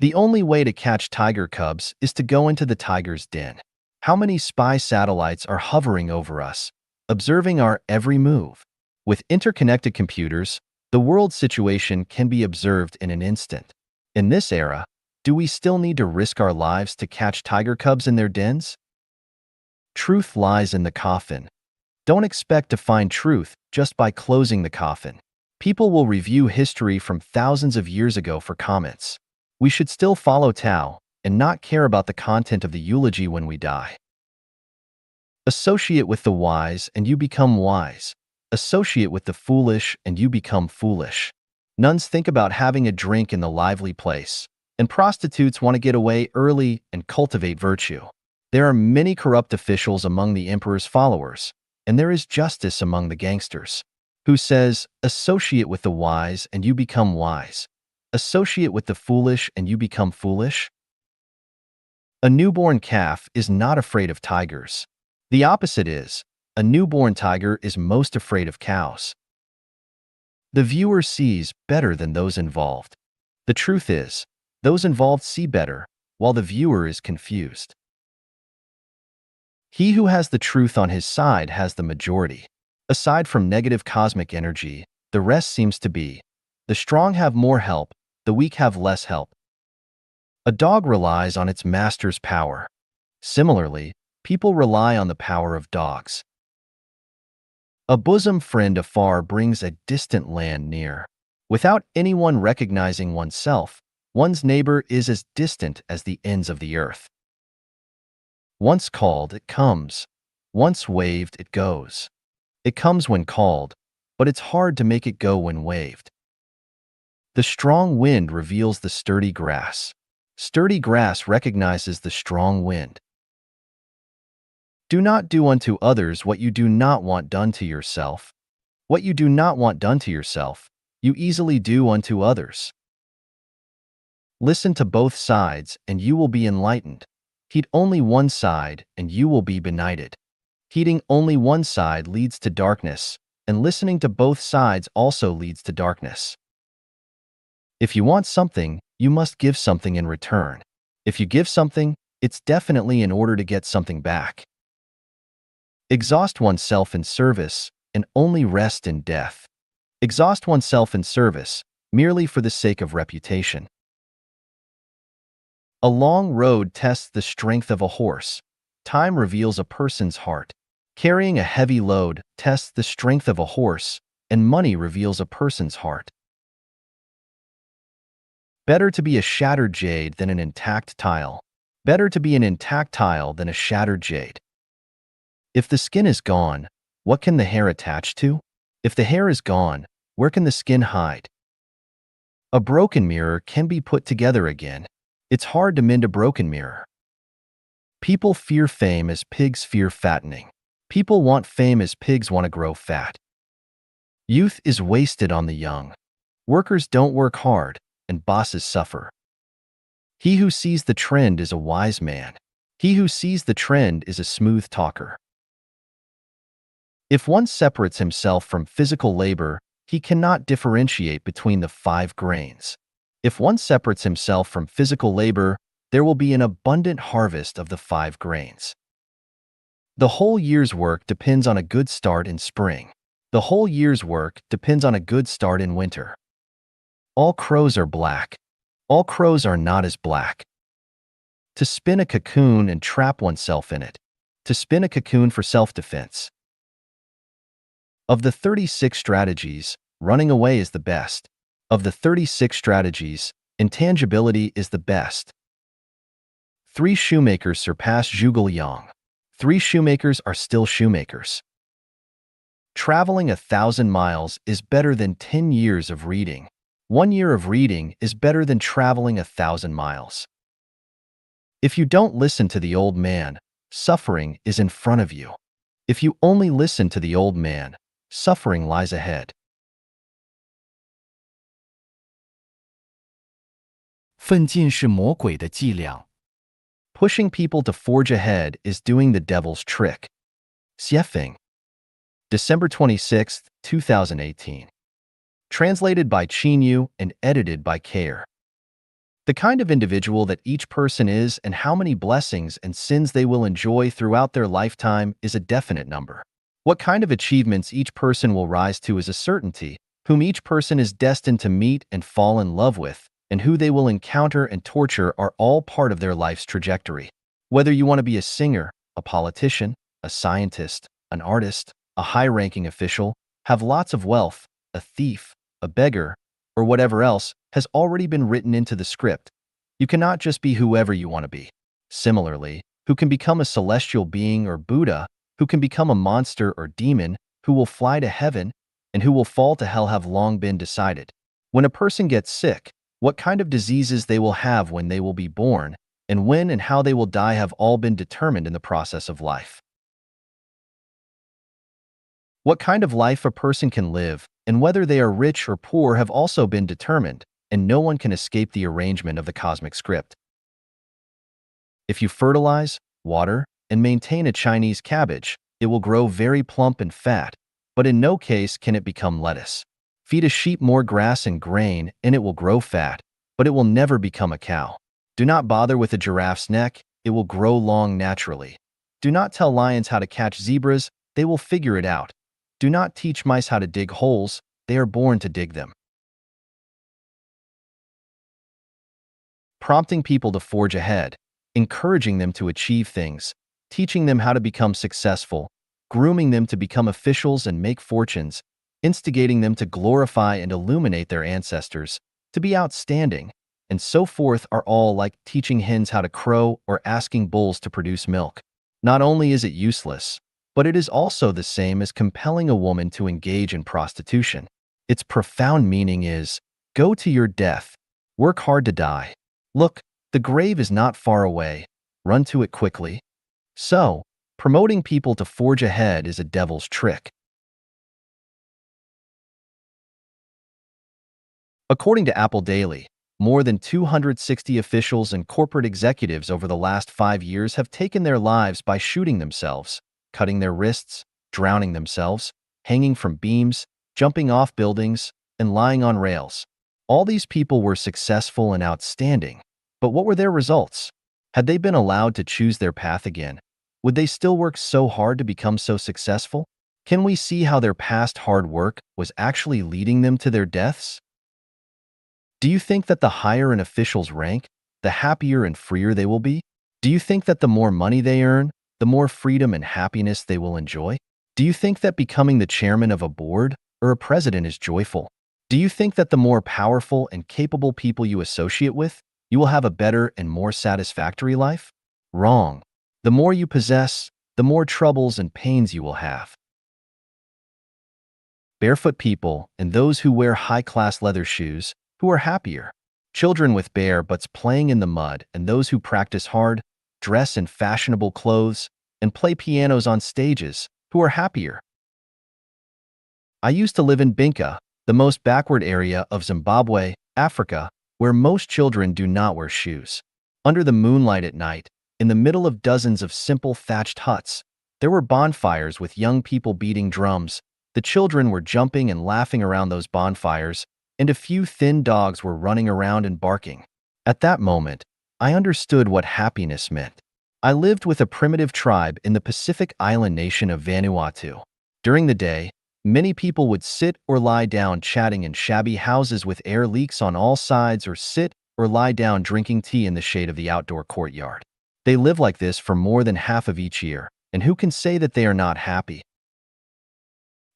Speaker 2: The only way to catch tiger cubs is to go into the tiger's den. How many spy satellites are hovering over us, observing our every move? With interconnected computers, the world situation can be observed in an instant. In this era, do we still need to risk our lives to catch tiger cubs in their dens? Truth lies in the coffin. Don't expect to find truth just by closing the coffin. People will review history from thousands of years ago for comments. We should still follow Tao and not care about the content of the eulogy when we die. Associate with the wise and you become wise. Associate with the foolish and you become foolish. Nuns think about having a drink in the lively place, and prostitutes want to get away early and cultivate virtue. There are many corrupt officials among the emperor's followers, and there is justice among the gangsters. Who says, associate with the wise and you become wise? Associate with the foolish and you become foolish? A newborn calf is not afraid of tigers. The opposite is, a newborn tiger is most afraid of cows. The viewer sees better than those involved. The truth is, those involved see better, while the viewer is confused. He who has the truth on his side has the majority. Aside from negative cosmic energy, The rest seems to be. The strong have more help, the weak have less help. A dog relies on its master's power. Similarly, people rely on the power of dogs. A bosom friend afar brings a distant land near. Without anyone recognizing oneself, one's neighbor is as distant as the ends of the earth. Once called, it comes. Once waved, it goes. It comes when called, but it's hard to make it go when waved. The strong wind reveals the sturdy grass. Sturdy grass recognizes the strong wind. Do not do unto others what you do not want done to yourself. What you do not want done to yourself, you easily do unto others. Listen to both sides, and you will be enlightened. Heed only one side, and you will be benighted. Heeding only one side leads to darkness, and listening to both sides also leads to darkness. If you want something, you must give something in return. If you give something, it's definitely in order to get something back. Exhaust oneself in service, and only rest in death. Exhaust oneself in service, merely for the sake of reputation. A long road tests the strength of a horse. Time reveals a person's heart. Carrying a heavy load tests the strength of a horse, and money reveals a person's heart. Better to be a shattered jade than an intact tile. Better to be an intact tile than a shattered jade. If the skin is gone, what can the hair attach to? If the hair is gone, where can the skin hide? A broken mirror can be put together again. It's hard to mend a broken mirror. People fear fame as pigs fear fattening. People want fame as pigs want to grow fat. Youth is wasted on the young. Workers don't work hard, and bosses suffer. He who sees the trend is a wise man. He who sees the trend is a smooth talker. If one separates himself from physical labor, he cannot differentiate between the 5 grains. If one separates himself from physical labor, there will be an abundant harvest of the 5 grains. The whole year's work depends on a good start in spring. The whole year's work depends on a good start in winter. All crows are black. All crows are not as black. To spin a cocoon and trap oneself in it. To spin a cocoon for self-defense. Of the 36 strategies, running away is the best. Of the 36 strategies, intangibility is the best. 3 shoemakers surpass Zhuge Liang. 3 shoemakers are still shoemakers. Traveling 1,000 miles is better than 10 years of reading. 1 year of reading is better than traveling 1,000 miles. If you don't listen to the old man, suffering is in front of you. If you only listen to the old man, suffering lies ahead.
Speaker 1: 奋进是魔鬼的伎俩。
Speaker 2: Pushing people to forge ahead is doing the devil's trick. Xiefeng. December 26, 2018. Translated by Qinyu and edited by Care. The kind of individual that each person is and how many blessings and sins they will enjoy throughout their lifetime is a definite number. What kind of achievements each person will rise to is a certainty, whom each person is destined to meet and fall in love with, and who they will encounter and torture are all part of their life's trajectory. Whether you want to be a singer, a politician, a scientist, an artist, a high-ranking official, have lots of wealth, a thief, a beggar, or whatever else has already been written into the script. You cannot just be whoever you want to be. Similarly, who can become a celestial being or Buddha, who can become a monster or demon, who will fly to heaven, and who will fall to hell have long been decided. When a person gets sick, what kind of diseases they will have when they will be born, and when and how they will die have all been determined in the process of life. What kind of life a person can live, and whether they are rich or poor have also been determined, and no one can escape the arrangement of the cosmic script. If you fertilize, water, and maintain a Chinese cabbage, it will grow very plump and fat, but in no case can it become lettuce. Feed a sheep more grass and grain, and it will grow fat, but it will never become a cow. Do not bother with a giraffe's neck, it will grow long naturally. Do not tell lions how to catch zebras, they will figure it out. Do not teach mice how to dig holes, they are born to dig them. Prompting people to forge ahead, encouraging them to achieve things, teaching them how to become successful, grooming them to become officials and make fortunes, instigating them to glorify and illuminate their ancestors, to be outstanding, and so forth are all like teaching hens how to crow or asking bulls to produce milk. Not only is it useless, but it is also the same as compelling a woman to engage in prostitution. Its profound meaning is, go to your death, work hard to die. Look, the grave is not far away, run to it quickly. So, promoting people to forge ahead is a devil's trick. According to Apple Daily, more than 260 officials and corporate executives over the last 5 years have taken their lives by shooting themselves, cutting their wrists, drowning themselves, hanging from beams, jumping off buildings, and lying on rails. All these people were successful and outstanding, but what were their results? Had they been allowed to choose their path again, would they still work so hard to become so successful? Can we see how their past hard work was actually leading them to their deaths? Do you think that the higher an official's rank, the happier and freer they will be? Do you think that the more money they earn, the more freedom and happiness they will enjoy? Do you think that becoming the chairman of a board or a president is joyful? Do you think that the more powerful and capable people you associate with, you will have a better and more satisfactory life? Wrong. The more you possess, the more troubles and pains you will have. Barefoot people and those who wear high-class leather shoes, who are happier? Children with bare butts playing in the mud and those who practice hard, dress in fashionable clothes, and play pianos on stages, who are happier? I used to live in Binka, the most backward area of Zimbabwe, Africa, where most children do not wear shoes. Under the moonlight at night, in the middle of dozens of simple thatched huts, there were bonfires with young people beating drums. The children were jumping and laughing around those bonfires, and a few thin dogs were running around and barking. At that moment, I understood what happiness meant. I lived with a primitive tribe in the Pacific island nation of Vanuatu. During the day, many people would sit or lie down chatting in shabby houses with air leaks on all sides, or sit or lie down drinking tea in the shade of the outdoor courtyard. They live like this for more than half of each year, and who can say that they are not happy?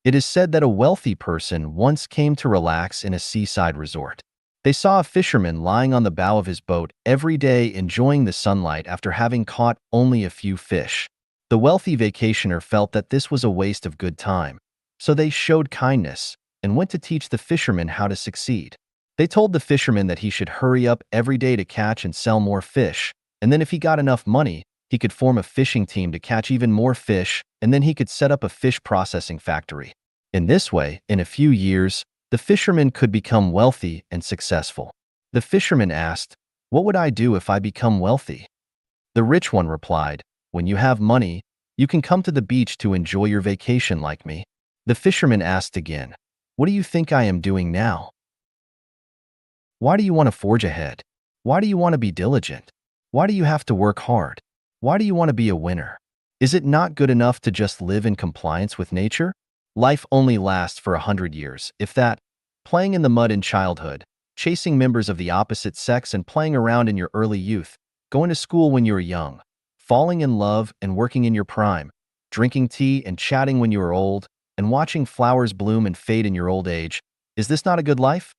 Speaker 2: It is said that a wealthy person once came to relax in a seaside resort. They saw a fisherman lying on the bow of his boat every day enjoying the sunlight after having caught only a few fish. The wealthy vacationer felt that this was a waste of good time, so they showed kindness and went to teach the fisherman how to succeed. They told the fisherman that he should hurry up every day to catch and sell more fish, and then if he got enough money, he could form a fishing team to catch even more fish, and then he could set up a fish processing factory. In this way, in a few years, the fisherman could become wealthy and successful. The fisherman asked, "What would I do if I become wealthy?" The rich one replied, "When you have money, you can come to the beach to enjoy your vacation like me." The fisherman asked again, "What do you think I am doing now? Why do you want to forge ahead? Why do you want to be diligent? Why do you have to work hard? Why do you want to be a winner? Is it not good enough to just live in compliance with nature? Life only lasts for 100 years, if that. Playing in the mud in childhood, chasing members of the opposite sex and playing around in your early youth, going to school when you were young, falling in love and working in your prime, drinking tea and chatting when you are old, and watching flowers bloom and fade in your old age. Is this not a good life?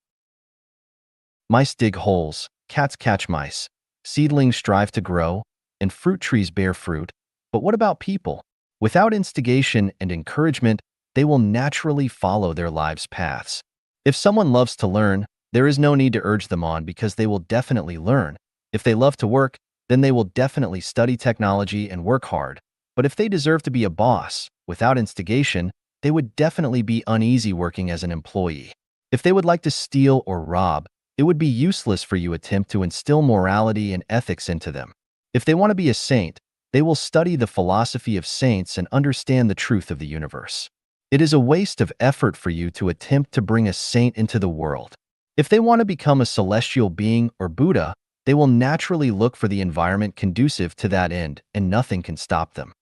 Speaker 2: Mice dig holes, cats catch mice, seedlings strive to grow, and fruit trees bear fruit. But what about people? Without instigation and encouragement, they will naturally follow their lives' paths. If someone loves to learn, there is no need to urge them on because they will definitely learn. If they love to work, then they will definitely study technology and work hard. But if they deserve to be a boss, without instigation, they would definitely be uneasy working as an employee. If they would like to steal or rob, it would be useless for you to attempt to instill morality and ethics into them. If they want to be a saint, they will study the philosophy of saints and understand the truth of the universe. It is a waste of effort for you to attempt to bring a saint into the world. If they want to become a celestial being or Buddha, they will naturally look for the environment conducive to that end, and nothing can stop them.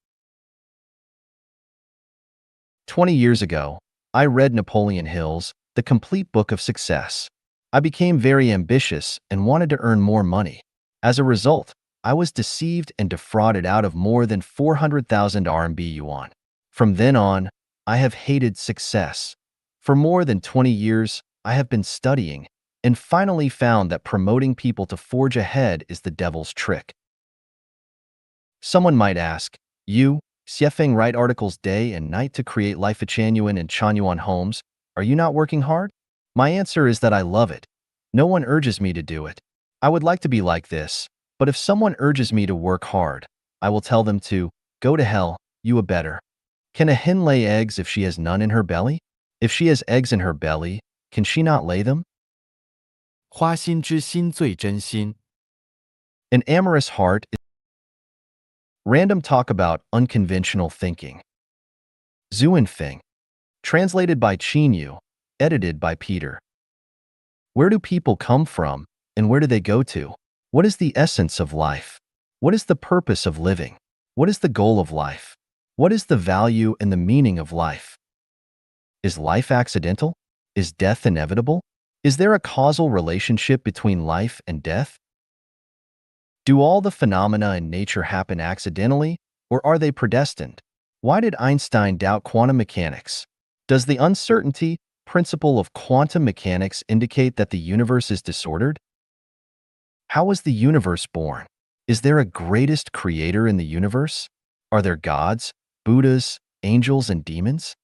Speaker 2: 20 years ago, I read Napoleon Hill's The Complete Book of Success. I became very ambitious and wanted to earn more money. As a result, I was deceived and defrauded out of more than 400,000 RMB yuan. From then on, I have hated success. For more than 20 years, I have been studying and finally found that promoting people to forge ahead is the devil's trick. Someone might ask, you, Xiefeng, write articles day and night to create Life Changyuan and Chanyuan homes. Are you not working hard? My answer is that I love it. No one urges me to do it. I would like to be like this, but if someone urges me to work hard, I will tell them to go to hell, you a better. Can a hen lay eggs if she has none in her belly? If she has eggs in her belly, can she not lay them?
Speaker 1: 花心之心最真心。
Speaker 2: An amorous heart is random talk about unconventional thinking. Zuanfeng. Translated by Qinyu. Edited by Peter. Where do people come from, and where do they go to? What is the essence of life? What is the purpose of living? What is the goal of life? What is the value and the meaning of life? Is life accidental? Is death inevitable? Is there a causal relationship between life and death? Do all the phenomena in nature happen accidentally, or are they predestined? Why did Einstein doubt quantum mechanics? Does the uncertainty principle of quantum mechanics indicate that the universe is disordered? How was the universe born? Is there a greatest creator in the universe? Are there gods, Buddhas, angels, and demons?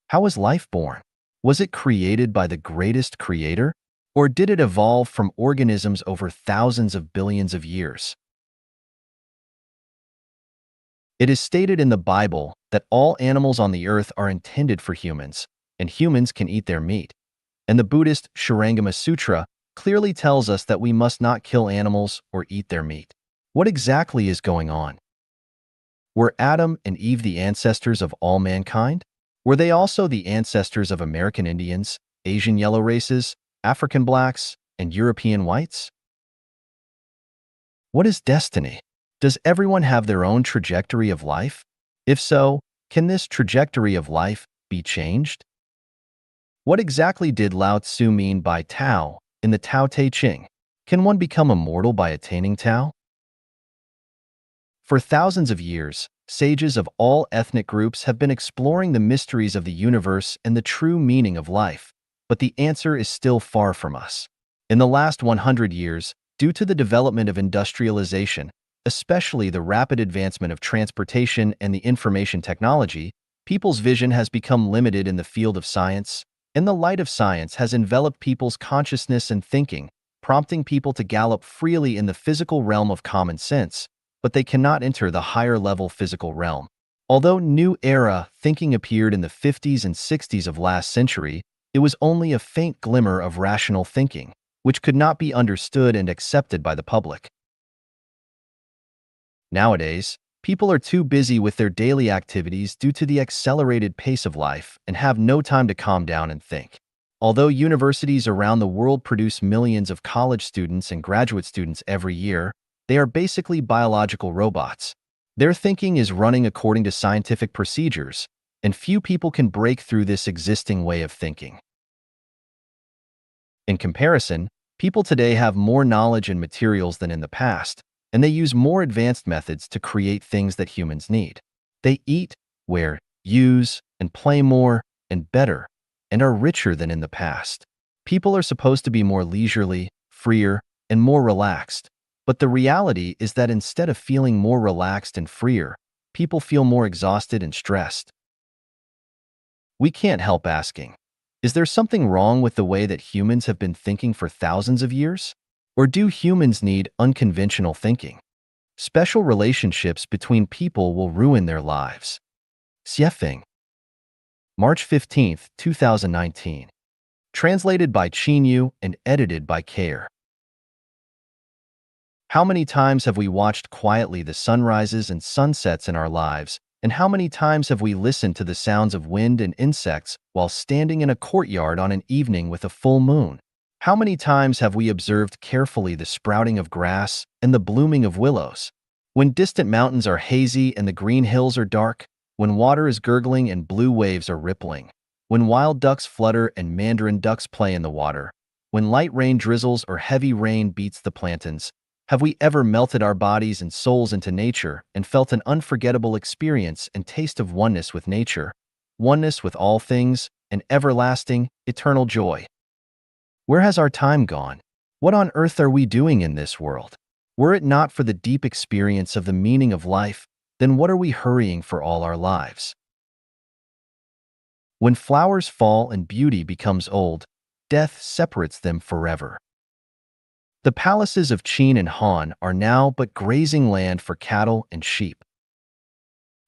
Speaker 2: How was life born? Was it created by the greatest creator? Or did it evolve from organisms over thousands of billions of years? It is stated in the Bible that all animals on the earth are intended for humans, and humans can eat their meat. And the Buddhist Shurangama Sutra clearly tells us that we must not kill animals or eat their meat. What exactly is going on? Were Adam and Eve the ancestors of all mankind? Were they also the ancestors of American Indians, Asian yellow races, African blacks, and European whites? What is destiny? Does everyone have their own trajectory of life? If so, can this trajectory of life be changed? What exactly did Lao Tzu mean by Tao in the Tao Te Ching? Can one become immortal by attaining Tao? For thousands of years, sages of all ethnic groups have been exploring the mysteries of the universe and the true meaning of life, but the answer is still far from us. In the last 100 years, due to the development of industrialization, especially the rapid advancement of transportation and the information technology, people's vision has become limited in the field of science, and the light of science has enveloped people's consciousness and thinking, prompting people to gallop freely in the physical realm of common sense, but they cannot enter the higher-level physical realm. Although New Era thinking appeared in the 50s and 60s of last century, it was only a faint glimmer of rational thinking, which could not be understood and accepted by the public. Nowadays, people are too busy with their daily activities due to the accelerated pace of life and have no time to calm down and think. Although universities around the world produce millions of college students and graduate students every year, they are basically biological robots. Their thinking is running according to scientific procedures, and few people can break through this existing way of thinking. In comparison, people today have more knowledge and materials than in the past, and they use more advanced methods to create things that humans need. They eat, wear, use, and play more and better, and are richer than in the past. People are supposed to be more leisurely, freer, and more relaxed. But the reality is that instead of feeling more relaxed and freer, people feel more exhausted and stressed. We can't help asking, is there something wrong with the way that humans have been thinking for thousands of years? Or do humans need unconventional thinking? Special relationships between people will ruin their lives. Xiefeng. March 15, 2019. Translated by Qinyu and edited by Care. How many times have we watched quietly the sunrises and sunsets in our lives, and how many times have we listened to the sounds of wind and insects while standing in a courtyard on an evening with a full moon? How many times have we observed carefully the sprouting of grass and the blooming of willows? When distant mountains are hazy and the green hills are dark, when water is gurgling and blue waves are rippling, When wild ducks flutter and mandarin ducks play in the water, when light rain drizzles or heavy rain beats the plantains, have we ever melted our bodies and souls into nature and felt an unforgettable experience and taste of oneness with nature, oneness with all things, and everlasting, eternal joy? Where has our time gone? What on earth are we doing in this world? Were it not for the deep experience of the meaning of life, then what are we hurrying for all our lives? When flowers fall and beauty becomes old, death separates them forever. The palaces of Qin and Han are now but grazing land for cattle and sheep.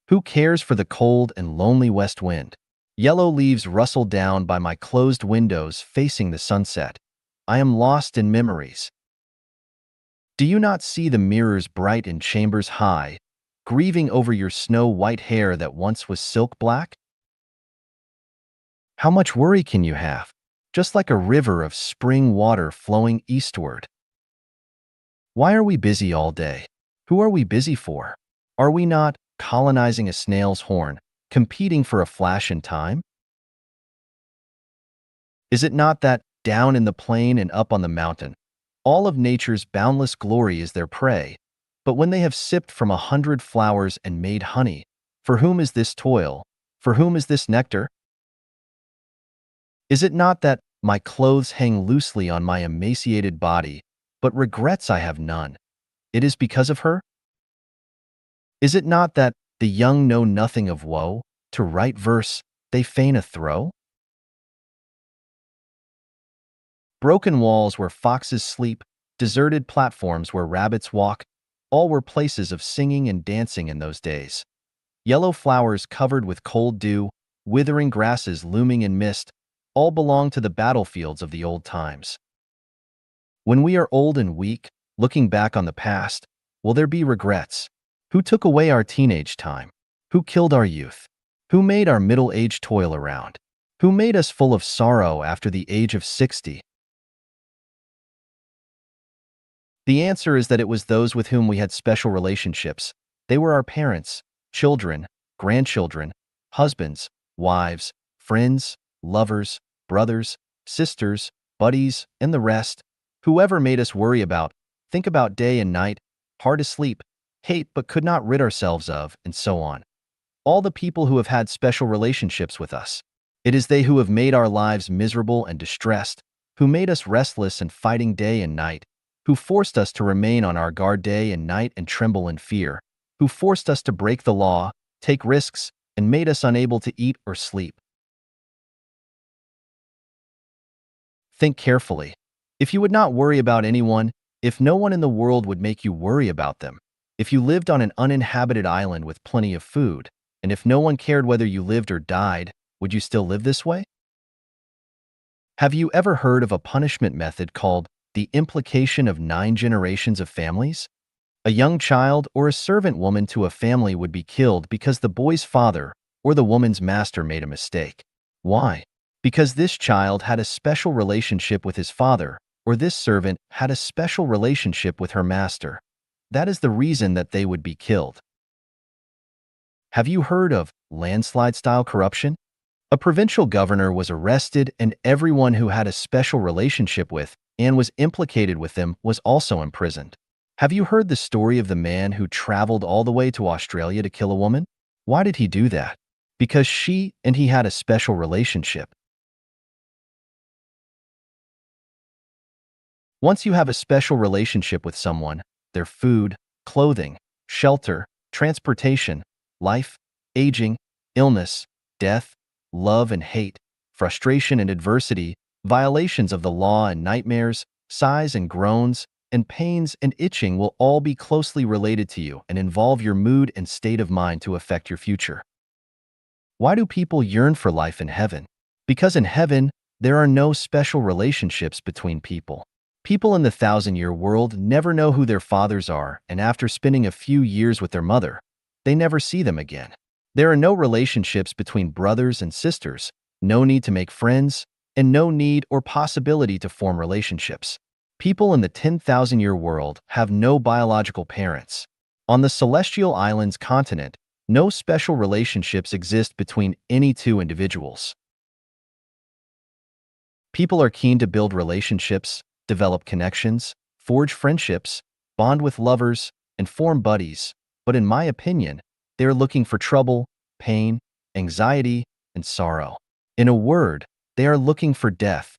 Speaker 2: Who cares for the cold and lonely west wind? Yellow leaves rustle down by my closed windows facing the sunset. I am lost in memories. Do you not see the mirrors bright in chambers high, grieving over your snow-white hair that once was silk black? How much worry can you have? Just like a river of spring water flowing eastward. Why are we busy all day? Who are we busy for? Are we not colonizing a snail's horn, competing for a flash in time? Is it not that, down in the plain and up on the mountain, all of nature's boundless glory is their prey, but when they have sipped from 100 flowers and made honey, for whom is this toil? For whom is this nectar? Is it not that my clothes hang loosely on my emaciated body, but regrets I have none? It is because of her? Is it not that the young know nothing of woe? To write verse, they feign a throe? Broken walls where foxes sleep, deserted platforms where rabbits walk, all were places of singing and dancing in those days. Yellow flowers covered with cold dew, withering grasses looming in mist, all belong to the battlefields of the old times. When we are old and weak, looking back on the past, will there be regrets? Who took away our teenage time? Who killed our youth? Who made our middle age toil around? Who made us full of sorrow after the age of 60? The answer is that it was those with whom we had special relationships. They were our parents, children, grandchildren, husbands, wives, friends, lovers, brothers, sisters, buddies, and the rest. Whoever made us worry about, think about day and night, hard asleep, hate but could not rid ourselves of, and so on. All the people who have had special relationships with us. It is they who have made our lives miserable and distressed, who made us restless and fighting day and night, who forced us to remain on our guard day and night and tremble in fear, who forced us to break the law, take risks, and made us unable to eat or sleep. Think carefully. If you would not worry about anyone, if no one in the world would make you worry about them, if you lived on an uninhabited island with plenty of food, and if no one cared whether you lived or died, would you still live this way? Have you ever heard of a punishment method called the implication of 9 generations of families? A young child or a servant woman to a family would be killed because the boy's father or the woman's master made a mistake. Why? Because this child had a special relationship with his father, or this servant had a special relationship with her master. That is the reason that they would be killed. Have you heard of landslide-style corruption? A provincial governor was arrested and everyone who had a special relationship with and was implicated with them was also imprisoned. Have you heard the story of the man who traveled all the way to Australia to kill a woman? Why did he do that? Because she and he had a special relationship. Once you have a special relationship with someone, their food, clothing, shelter, transportation, life, aging, illness, death, love and hate, frustration and adversity, violations of the law and nightmares, sighs and groans, and pains and itching will all be closely related to you and involve your mood and state of mind to affect your future. Why do people yearn for life in heaven? Because in heaven, there are no special relationships between people. People in the 1,000-year world never know who their fathers are, and after spending a few years with their mother, they never see them again. There are no relationships between brothers and sisters, no need to make friends, and no need or possibility to form relationships. People in the 10,000-year world have no biological parents. On the Celestial Islands continent, no special relationships exist between any two individuals. People are keen to build relationships, develop connections, forge friendships, bond with lovers, and form buddies, but in my opinion, they are looking for trouble, pain, anxiety, and sorrow. In a word, they are looking for death,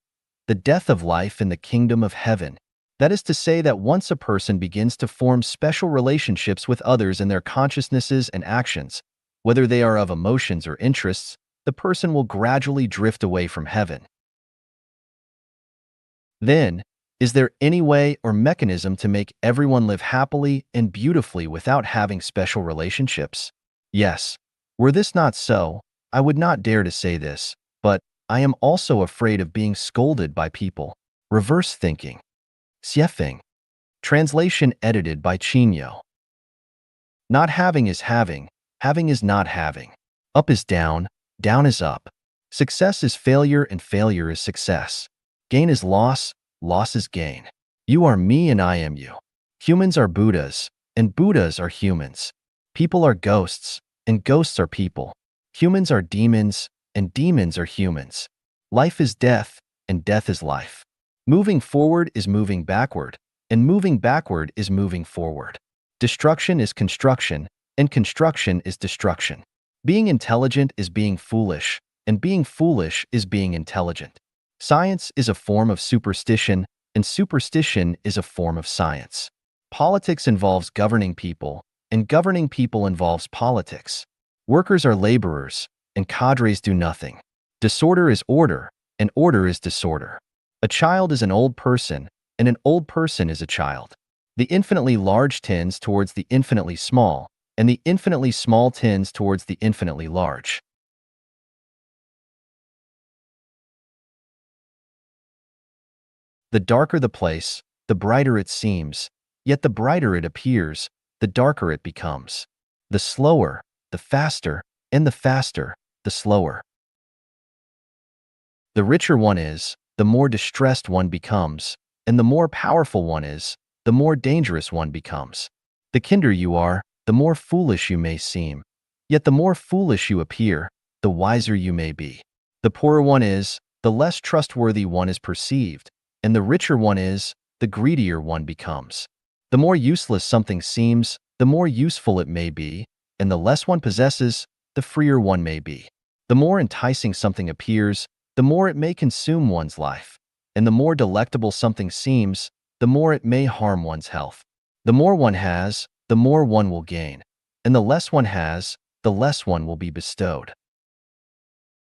Speaker 2: the death of life in the kingdom of heaven. That is to say that once a person begins to form special relationships with others in their consciousnesses and actions, whether they are of emotions or interests, the person will gradually drift away from heaven. Then, is there any way or mechanism to make everyone live happily and beautifully without having special relationships? Yes. Were this not so, I would not dare to say this, but I am also afraid of being scolded by people. Reverse thinking. Siefing. Translation edited by Chinyo. Not having is having is not having. Up is down is up. Success is failure and failure is success. Gain is loss is gain. You are me and I am you. Humans are Buddhas, and Buddhas are humans. People are ghosts, and ghosts are people. Humans are demons, and demons are humans. Life is death, and death is life. Moving forward is moving backward, and moving backward is moving forward. Destruction is construction, and construction is destruction. Being intelligent is being foolish, and being foolish is being intelligent. Science is a form of superstition, and superstition is a form of science. Politics involves governing people, and governing people involves politics. Workers are laborers, and cadres do nothing. Disorder is order, and order is disorder. A child is an old person, and an old person is a child. The infinitely large tends towards the infinitely small, and the infinitely small tends towards the infinitely large. The darker the place, the brighter it seems, yet the brighter it appears, the darker it becomes. The slower, the faster, and the faster, the slower. The richer one is, the more distressed one becomes, and the more powerful one is, the more dangerous one becomes. The kinder you are, the more foolish you may seem, yet the more foolish you appear, the wiser you may be. The poorer one is, the less trustworthy one is perceived, and the richer one is, the greedier one becomes. The more useless something seems, the more useful it may be, and the less one possesses, the freer one may be. The more enticing something appears, the more it may consume one's life, and the more delectable something seems, the more it may harm one's health. The more one has, the more one will gain, and the less one has, the less one will be bestowed.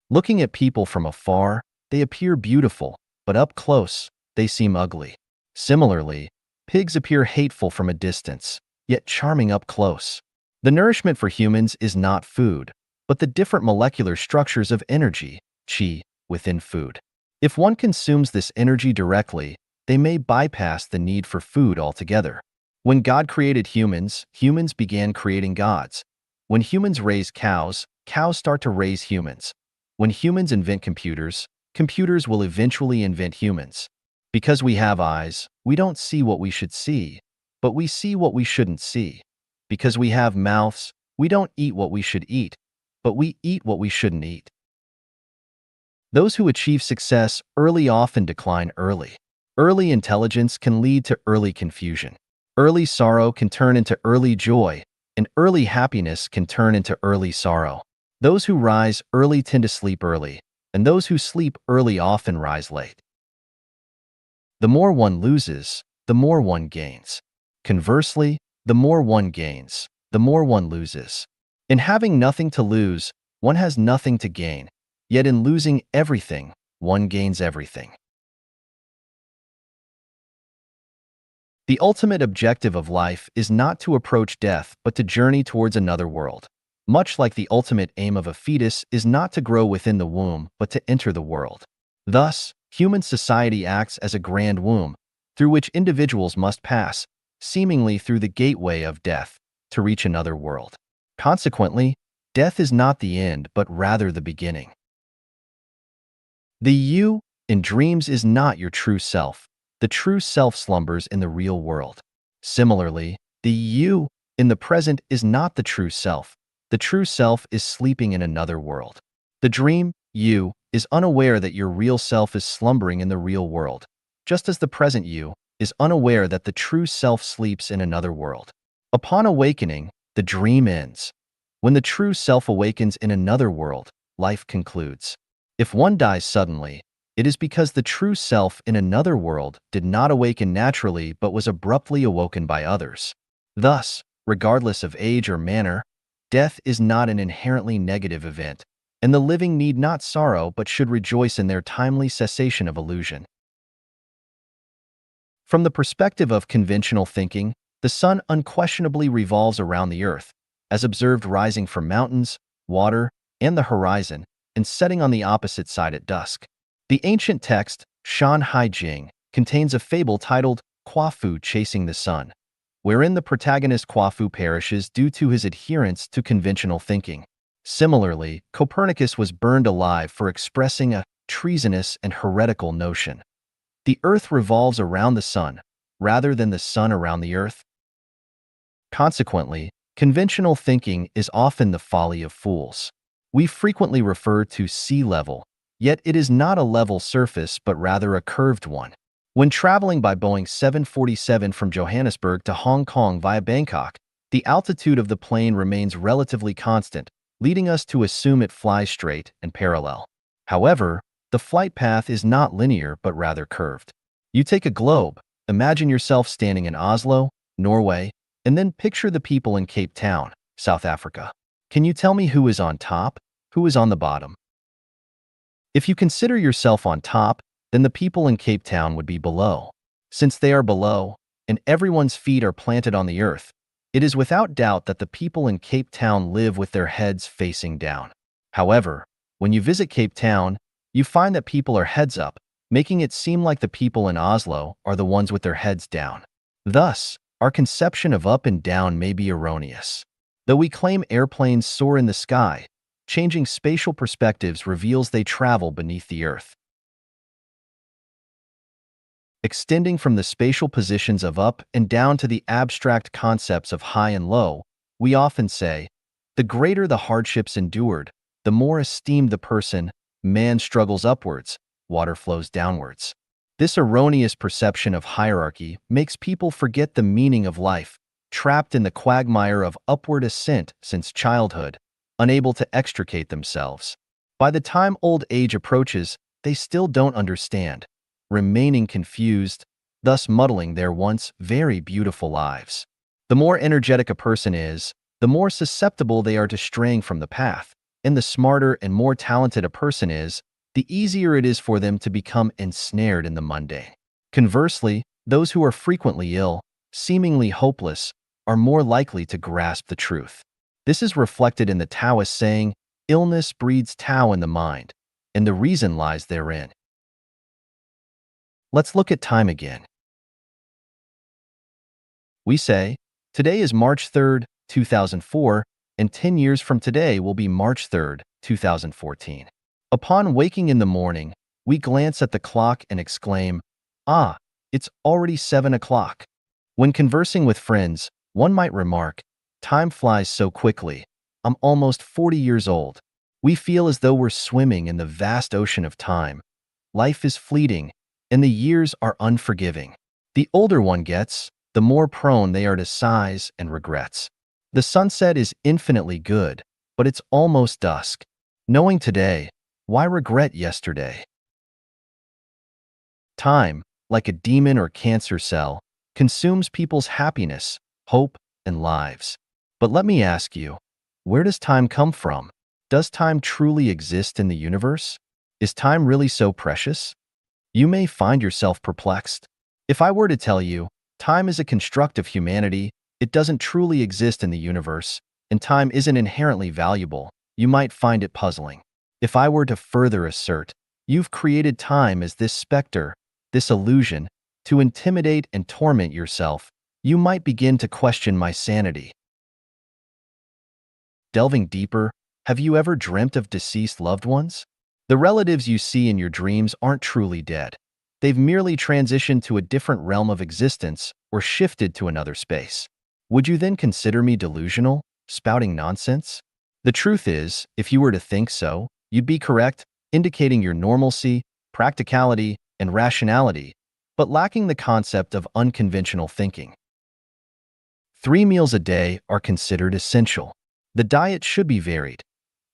Speaker 2: Looking at people from afar, they appear beautiful, but up close, they seem ugly. Similarly, pigs appear hateful from a distance, yet charming up close. The nourishment for humans is not food, but the different molecular structures of energy, qi, within food. If one consumes this energy directly, they may bypass the need for food altogether. When God created humans, humans began creating gods. When humans raise cows, cows start to raise humans. When humans invent computers, computers will eventually invent humans. Because we have eyes, we don't see what we should see, but we see what we shouldn't see. Because we have mouths, we don't eat what we should eat, but we eat what we shouldn't eat. Those who achieve success early often decline early. Early intelligence can lead to early confusion. Early sorrow can turn into early joy, and early happiness can turn into early sorrow. Those who rise early tend to sleep early, and those who sleep early often rise late. The more one loses, the more one gains. Conversely, the more one gains, the more one loses. In having nothing to lose, one has nothing to gain, yet in losing everything, one gains everything. The ultimate objective of life is not to approach death, but to journey towards another world. Much like the ultimate aim of a fetus is not to grow within the womb, but to enter the world. Thus, human society acts as a grand womb, through which individuals must pass, seemingly through the gateway of death, to reach another world. Consequently, death is not the end, but rather the beginning. The you in dreams is not your true self. The true self slumbers in the real world. Similarly, the you in the present is not the true self. The true self is sleeping in another world. The dream you is unaware that your real self is slumbering in the real world, just as the present you is unaware that the true self sleeps in another world. Upon awakening, the dream ends. When the true self awakens in another world, life concludes. If one dies suddenly, it is because the true self in another world did not awaken naturally but was abruptly awoken by others. Thus, regardless of age or manner, death is not an inherently negative event, and the living need not sorrow but should rejoice in their timely cessation of illusion. From the perspective of conventional thinking, the sun unquestionably revolves around the earth, as observed rising from mountains, water, and the horizon, and setting on the opposite side at dusk. The ancient text, Shan Hai Jing, contains a fable titled Quafu Chasing the Sun, wherein the protagonist Quafu perishes due to his adherence to conventional thinking. Similarly, Copernicus was burned alive for expressing a treasonous and heretical notion. The earth revolves around the sun, rather than the sun around the earth. Consequently, conventional thinking is often the folly of fools. We frequently refer to sea level, yet it is not a level surface but rather a curved one. When traveling by Boeing 747 from Johannesburg to Hong Kong via Bangkok, the altitude of the plane remains relatively constant, leading us to assume it flies straight and parallel. However, the flight path is not linear but rather curved. You take a globe, imagine yourself standing in Oslo, Norway, and then picture the people in Cape Town, South Africa. Can you tell me who is on top, who is on the bottom? If you consider yourself on top, then the people in Cape Town would be below. Since they are below, and everyone's feet are planted on the earth, it is without doubt that the people in Cape Town live with their heads facing down. However, when you visit Cape Town, you find that people are heads up, making it seem like the people in Oslo are the ones with their heads down. Thus, our conception of up and down may be erroneous. Though we claim airplanes soar in the sky, changing spatial perspectives reveals they travel beneath the earth. Extending from the spatial positions of up and down to the abstract concepts of high and low, we often say, the greater the hardships endured, the more esteemed the person, man struggles upwards, water flows downwards. This erroneous perception of hierarchy makes people forget the meaning of life, trapped in the quagmire of upward ascent since childhood, unable to extricate themselves. By the time old age approaches, they still don't understand, remaining confused, thus muddling their once very beautiful lives. The more energetic a person is, the more susceptible they are to straying from the path, and the smarter and more talented a person is, the easier it is for them to become ensnared in the mundane. Conversely, those who are frequently ill, seemingly hopeless, are more likely to grasp the truth. This is reflected in the Taoist saying, illness breeds Tao in the mind, and the reason lies therein. Let's look at time again. We say, today is March 3rd, 2004, and 10 years from today will be March 3rd, 2014. Upon waking in the morning, we glance at the clock and exclaim, ah, it's already 7 o'clock. When conversing with friends, one might remark, time flies so quickly, I'm almost 40 years old. We feel as though we're swimming in the vast ocean of time. Life is fleeting, and the years are unforgiving. The older one gets, the more prone they are to sighs and regrets. The sunset is infinitely good, but it's almost dusk. Knowing today, why regret yesterday? Time, like a demon or cancer cell, consumes people's happiness, hope, and lives. But let me ask you, where does time come from? Does time truly exist in the universe? Is time really so precious? You may find yourself perplexed. If I were to tell you, time is a construct of humanity, it doesn't truly exist in the universe, and time isn't inherently valuable, you might find it puzzling. If I were to further assert, you've created time as this specter, this illusion, to intimidate and torment yourself, you might begin to question my sanity. Delving deeper, have you ever dreamt of deceased loved ones? The relatives you see in your dreams aren't truly dead. They've merely transitioned to a different realm of existence or shifted to another space. Would you then consider me delusional, spouting nonsense? The truth is, if you were to think so, you'd be correct. indicating your normalcy, practicality, and rationality, but lacking the concept of unconventional thinking. 3 meals a day are considered essential. The diet should be varied.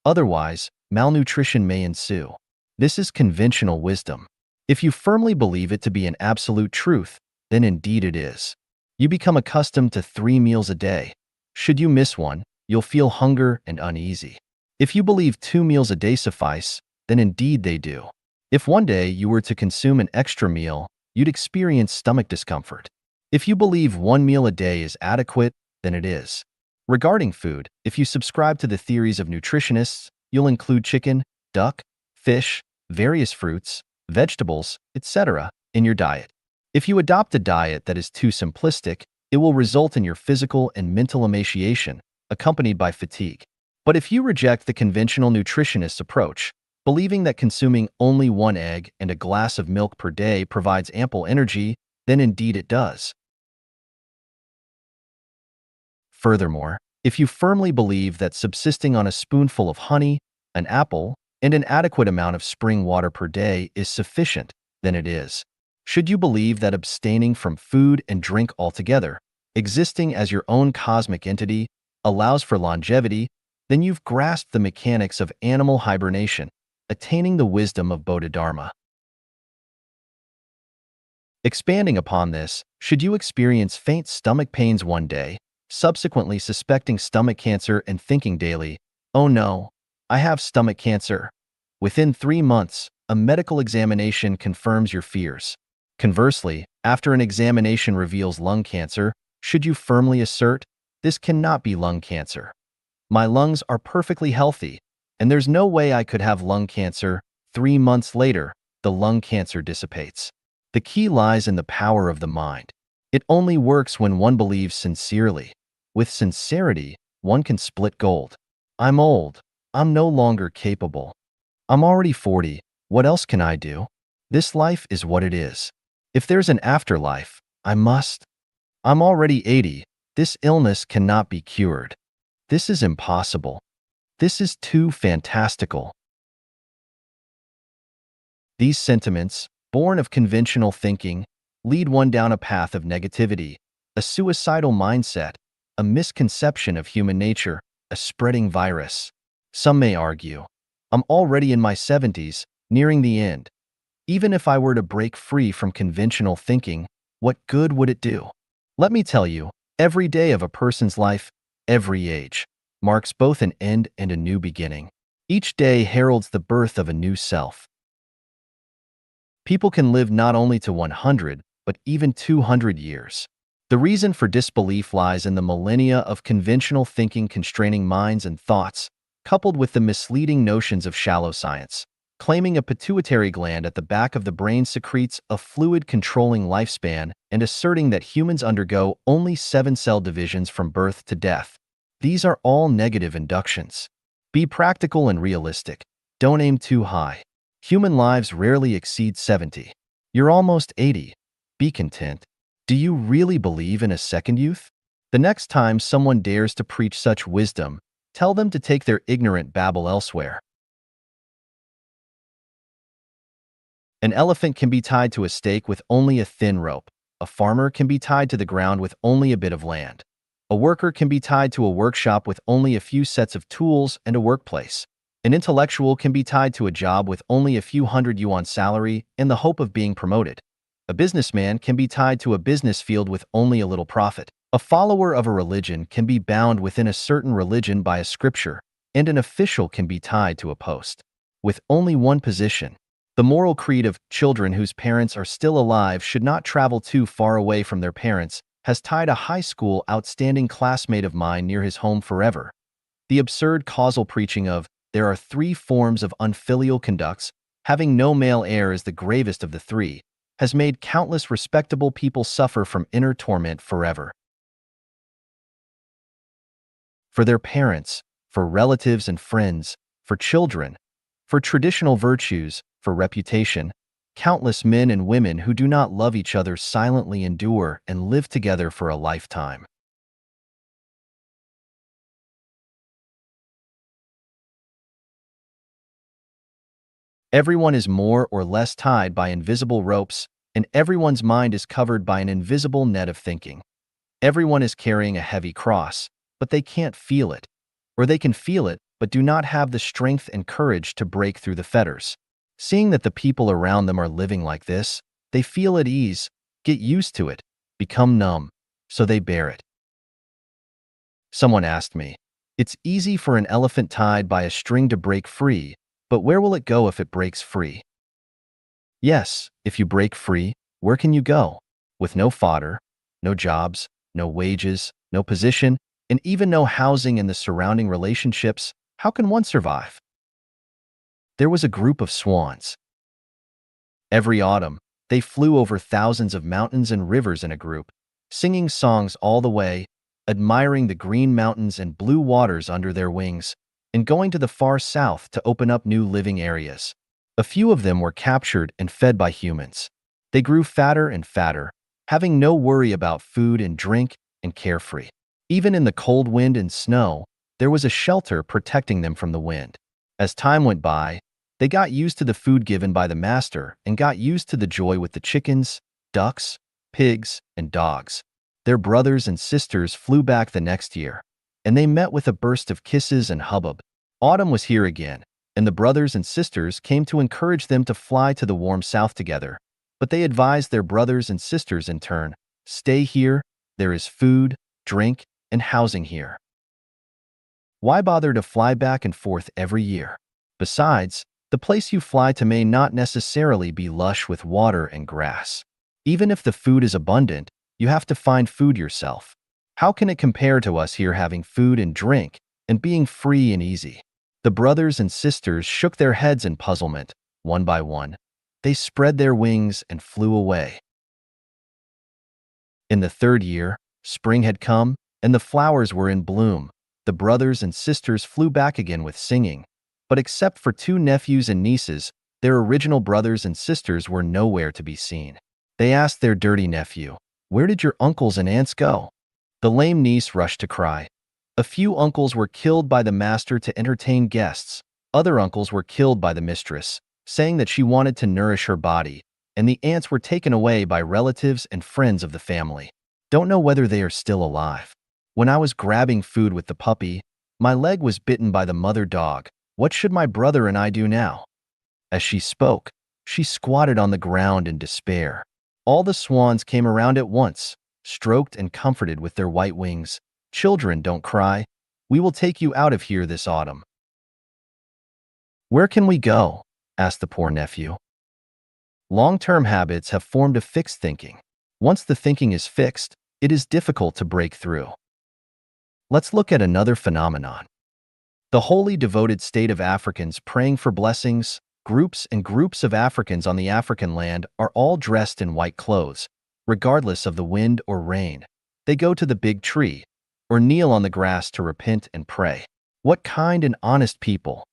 Speaker 2: Otherwise, malnutrition may ensue. This is conventional wisdom. If you firmly believe it to be an absolute truth, then indeed it is. You become accustomed to 3 meals a day. Should you miss one, you'll feel hunger and uneasy. If you believe 2 meals a day suffice, then indeed they do. If one day you were to consume an extra meal, you'd experience stomach discomfort. If you believe 1 meal a day is adequate, then it is. Regarding food, if you subscribe to the theories of nutritionists, you'll include chicken, duck, fish, various fruits, vegetables, etc. in your diet. If you adopt a diet that is too simplistic, it will result in your physical and mental emaciation, accompanied by fatigue. But if you reject the conventional nutritionist's approach, believing that consuming only 1 egg and a glass of milk per day provides ample energy, then indeed it does. Furthermore, if you firmly believe that subsisting on a spoonful of honey, an apple, and an adequate amount of spring water per day is sufficient, then it is. Should you believe that abstaining from food and drink altogether, existing as your own cosmic entity, allows for longevity, then you've grasped the mechanics of animal hibernation, attaining the wisdom of Bodhidharma. Expanding upon this, should you experience faint stomach pains one day, subsequently suspecting stomach cancer and thinking daily, "Oh no, I have stomach cancer," within 3 months, a medical examination confirms your fears. Conversely, after an examination reveals lung cancer, should you firmly assert, "This cannot be lung cancer. My lungs are perfectly healthy, and there's no way I could have lung cancer," 3 months later, the lung cancer dissipates. The key lies in the power of the mind. It only works when one believes sincerely. With sincerity, one can split gold. "I'm old. I'm no longer capable. I'm already 40. What else can I do? This life is what it is. If there's an afterlife, I must. I'm already 80. This illness cannot be cured. This is impossible. This is too fantastical." These sentiments, born of conventional thinking, lead one down a path of negativity, a suicidal mindset, a misconception of human nature, a spreading virus. Some may argue, "I'm already in my 70s, nearing the end. Even if I were to break free from conventional thinking, what good would it do?" Let me tell you, every day of a person's life, every age, marks both an end and a new beginning. Each day heralds the birth of a new self. People can live not only to 100, but even 200 years. The reason for disbelief lies in the millennia of conventional thinking constraining minds and thoughts, coupled with the misleading notions of shallow science, claiming a pituitary gland at the back of the brain secretes a fluid controlling lifespan and asserting that humans undergo only 7-cell divisions from birth to death. These are all negative inductions. Be practical and realistic. Don't aim too high. Human lives rarely exceed 70. You're almost 80. Be content. Do you really believe in a second youth? The next time someone dares to preach such wisdom, tell them to take their ignorant babble elsewhere. An elephant can be tied to a stake with only a thin rope. A farmer can be tied to the ground with only a bit of land. A worker can be tied to a workshop with only a few sets of tools and a workplace. An intellectual can be tied to a job with only a few hundred yuan salary in the hope of being promoted. A businessman can be tied to a business field with only a little profit. A follower of a religion can be bound within a certain religion by a scripture, and an official can be tied to a post with only one position. The moral creed of children whose parents are still alive should not travel too far away from their parents has tied a high school outstanding classmate of mine near his home forever. The absurd causal preaching of "there are 3 forms of unfilial conducts, having no male heir is the gravest of the 3, has made countless respectable people suffer from inner torment forever. For their parents, for relatives and friends, for children, for traditional virtues, for reputation, countless men and women who do not love each other silently endure and live together for a lifetime. Everyone is more or less tied by invisible ropes, and everyone's mind is covered by an invisible net of thinking. Everyone is carrying a heavy cross, but they can't feel it. Or they can feel it, but do not have the strength and courage to break through the fetters. Seeing that the people around them are living like this, they feel at ease, get used to it, become numb, so they bear it. Someone asked me, "It's easy for an elephant tied by a string to break free, but where will it go if it breaks free?" Yes, if you break free, where can you go? With no fodder, no jobs, no wages, no position, and even no housing and the surrounding relationships, how can one survive? There was a group of swans. Every autumn, they flew over thousands of mountains and rivers in a group, singing songs all the way, admiring the green mountains and blue waters under their wings, and going to the far south to open up new living areas. A few of them were captured and fed by humans. They grew fatter and fatter, having no worry about food and drink, and carefree. Even in the cold wind and snow, there was a shelter protecting them from the wind. As time went by, they got used to the food given by the master and got used to the joy with the chickens, ducks, pigs, and dogs. Their brothers and sisters flew back the next year, and they met with a burst of kisses and hubbub. Autumn was here again, and the brothers and sisters came to encourage them to fly to the warm south together. But they advised their brothers and sisters in turn, "Stay here, there is food, drink, and housing here. Why bother to fly back and forth every year? Besides, the place you fly to may not necessarily be lush with water and grass. Even if the food is abundant, you have to find food yourself. How can it compare to us here having food and drink and being free and easy?" The brothers and sisters shook their heads in puzzlement. One by one, they spread their wings and flew away. In the third year, spring had come, and the flowers were in bloom. The brothers and sisters flew back again with singing. But except for two nephews and nieces, their original brothers and sisters were nowhere to be seen. They asked their dirty nephew, "Where did your uncles and aunts go?" The lame niece rushed to cry. A few uncles were killed by the master to entertain guests. Other uncles were killed by the mistress, saying that she wanted to nourish her body, and the aunts were taken away by relatives and friends of the family. Don't know whether they are still alive. When I was grabbing food with the puppy, my leg was bitten by the mother dog. What should my brother and I do now? As she spoke, she squatted on the ground in despair. All the swans came around at once, stroked and comforted with their white wings. "Children, don't cry. We will take you out of here this autumn." "Where can we go?" asked the poor nephew. Long-term habits have formed a fixed thinking. Once the thinking is fixed, it is difficult to break through. Let's look at another phenomenon. The wholly devoted state of Africans praying for blessings. Groups and groups of Africans on the African land are all dressed in white clothes, regardless of the wind or rain. They go to the big tree, or kneel on the grass to repent and pray. What kind and honest people!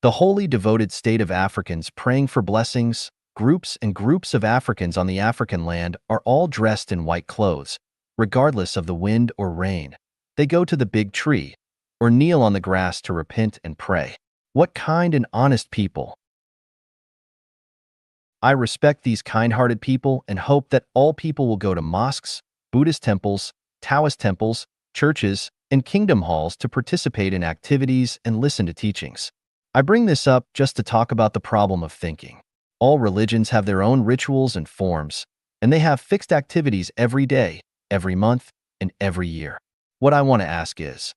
Speaker 2: The wholly devoted state of Africans praying for blessings. Groups and groups of Africans on the African land are all dressed in white clothes, regardless of the wind or rain. They go to the big tree, or kneel on the grass to repent and pray. What kind and honest people! I respect these kind-hearted people and hope that all people will go to mosques, Buddhist temples, Taoist temples, churches, and kingdom halls to participate in activities and listen to teachings. I bring this up just to talk about the problem of thinking. All religions have their own rituals and forms, and they have fixed activities every day, every month, and every year. What I want to ask is,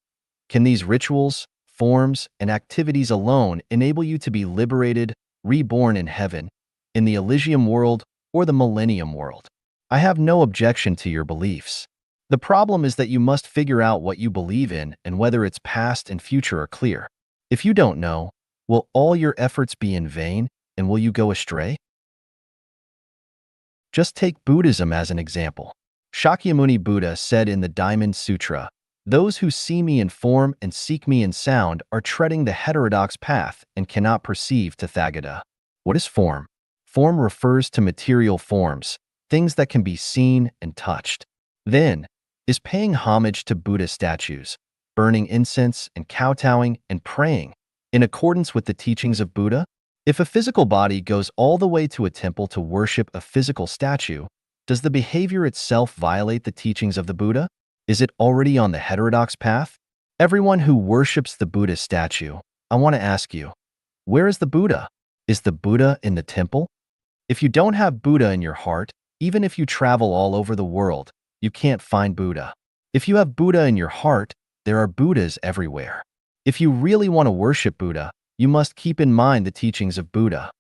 Speaker 2: can these rituals, forms, and activities alone enable you to be liberated, reborn in heaven, in the Elysium world, or the Millennium world? I have no objection to your beliefs. The problem is that you must figure out what you believe in and whether its past and future are clear. If you don't know, will all your efforts be in vain, and will you go astray? Just take Buddhism as an example. Shakyamuni Buddha said in the Diamond Sutra, "Those who see me in form and seek me in sound are treading the heterodox path and cannot perceive Tathagata." What is form? Form refers to material forms, things that can be seen and touched. Then, is paying homage to Buddha statues, burning incense and kowtowing and praying, in accordance with the teachings of Buddha? If a physical body goes all the way to a temple to worship a physical statue, does the behavior itself violate the teachings of the Buddha? Is it already on the heterodox path? Everyone who worships the Buddha statue, I want to ask you, where is the Buddha? Is the Buddha in the temple? If you don't have Buddha in your heart, even if you travel all over the world, you can't find Buddha. If you have Buddha in your heart, there are Buddhas everywhere. If you really want to worship Buddha, you must keep in mind the teachings of Buddha.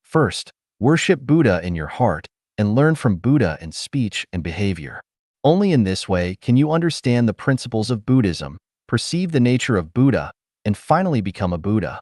Speaker 2: First, worship Buddha in your heart and learn from Buddha in speech and behavior. Only in this way can you understand the principles of Buddhism, perceive the nature of Buddha, and finally become a Buddha.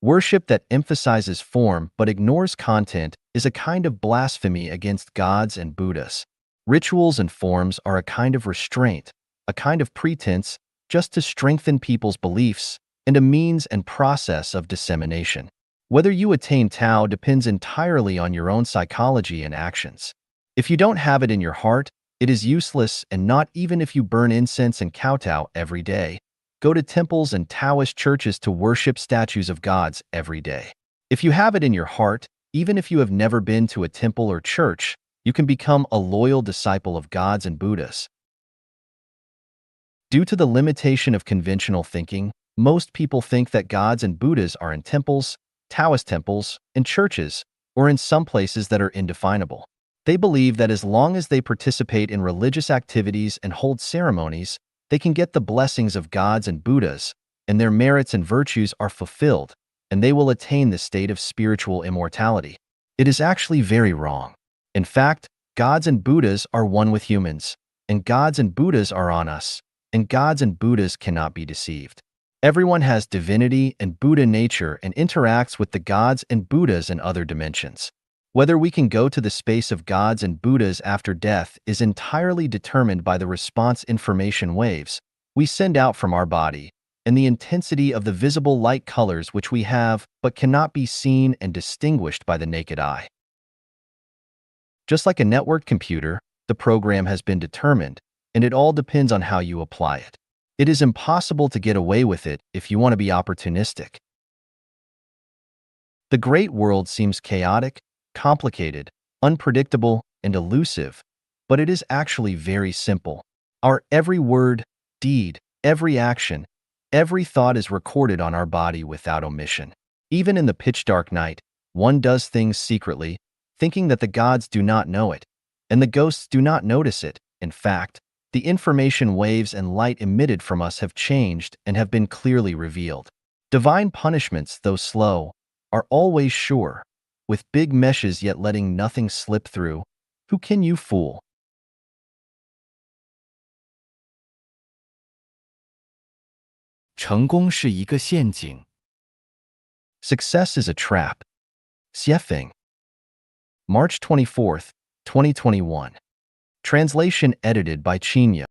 Speaker 2: Worship that emphasizes form but ignores content is a kind of blasphemy against gods and Buddhas. Rituals and forms are a kind of restraint, a kind of pretense just to strengthen people's beliefs, and a means and process of dissemination. Whether you attain Tao depends entirely on your own psychology and actions. If you don't have it in your heart, it is useless, and not even if you burn incense and kowtow every day. Go to temples and Taoist churches to worship statues of gods every day. If you have it in your heart, even if you have never been to a temple or church, you can become a loyal disciple of gods and Buddhas. Due to the limitation of conventional thinking, most people think that gods and Buddhas are in temples, Taoist temples, and churches, or in some places that are indefinable. They believe that as long as they participate in religious activities and hold ceremonies, they can get the blessings of gods and Buddhas, and their merits and virtues are fulfilled, and they will attain the state of spiritual immortality. It is actually very wrong. In fact, gods and Buddhas are one with humans, and gods and Buddhas are on us, and gods and Buddhas cannot be deceived. Everyone has divinity and Buddha nature and interacts with the gods and Buddhas in other dimensions. Whether we can go to the space of gods and Buddhas after death is entirely determined by the response information waves we send out from our body and the intensity of the visible light colors which we have but cannot be seen and distinguished by the naked eye. Just like a networked computer, the program has been determined, and it all depends on how you apply it. It is impossible to get away with it if you want to be opportunistic. The great world seems chaotic, complicated, unpredictable, and elusive, but it is actually very simple. Our every word, deed, every action, every thought is recorded on our body without omission. Even in the pitch-dark night, one does things secretly, thinking that the gods do not know it, and the ghosts do not notice it. In fact, the information waves and light emitted from us have changed and have been clearly revealed. Divine punishments, though slow, are always sure, with big meshes yet letting nothing slip through. Who can you fool?
Speaker 1: 成功是一个陷阱。
Speaker 2: Success is a trap. Xiefeng. March 24, 2021. Translation edited by Chinya.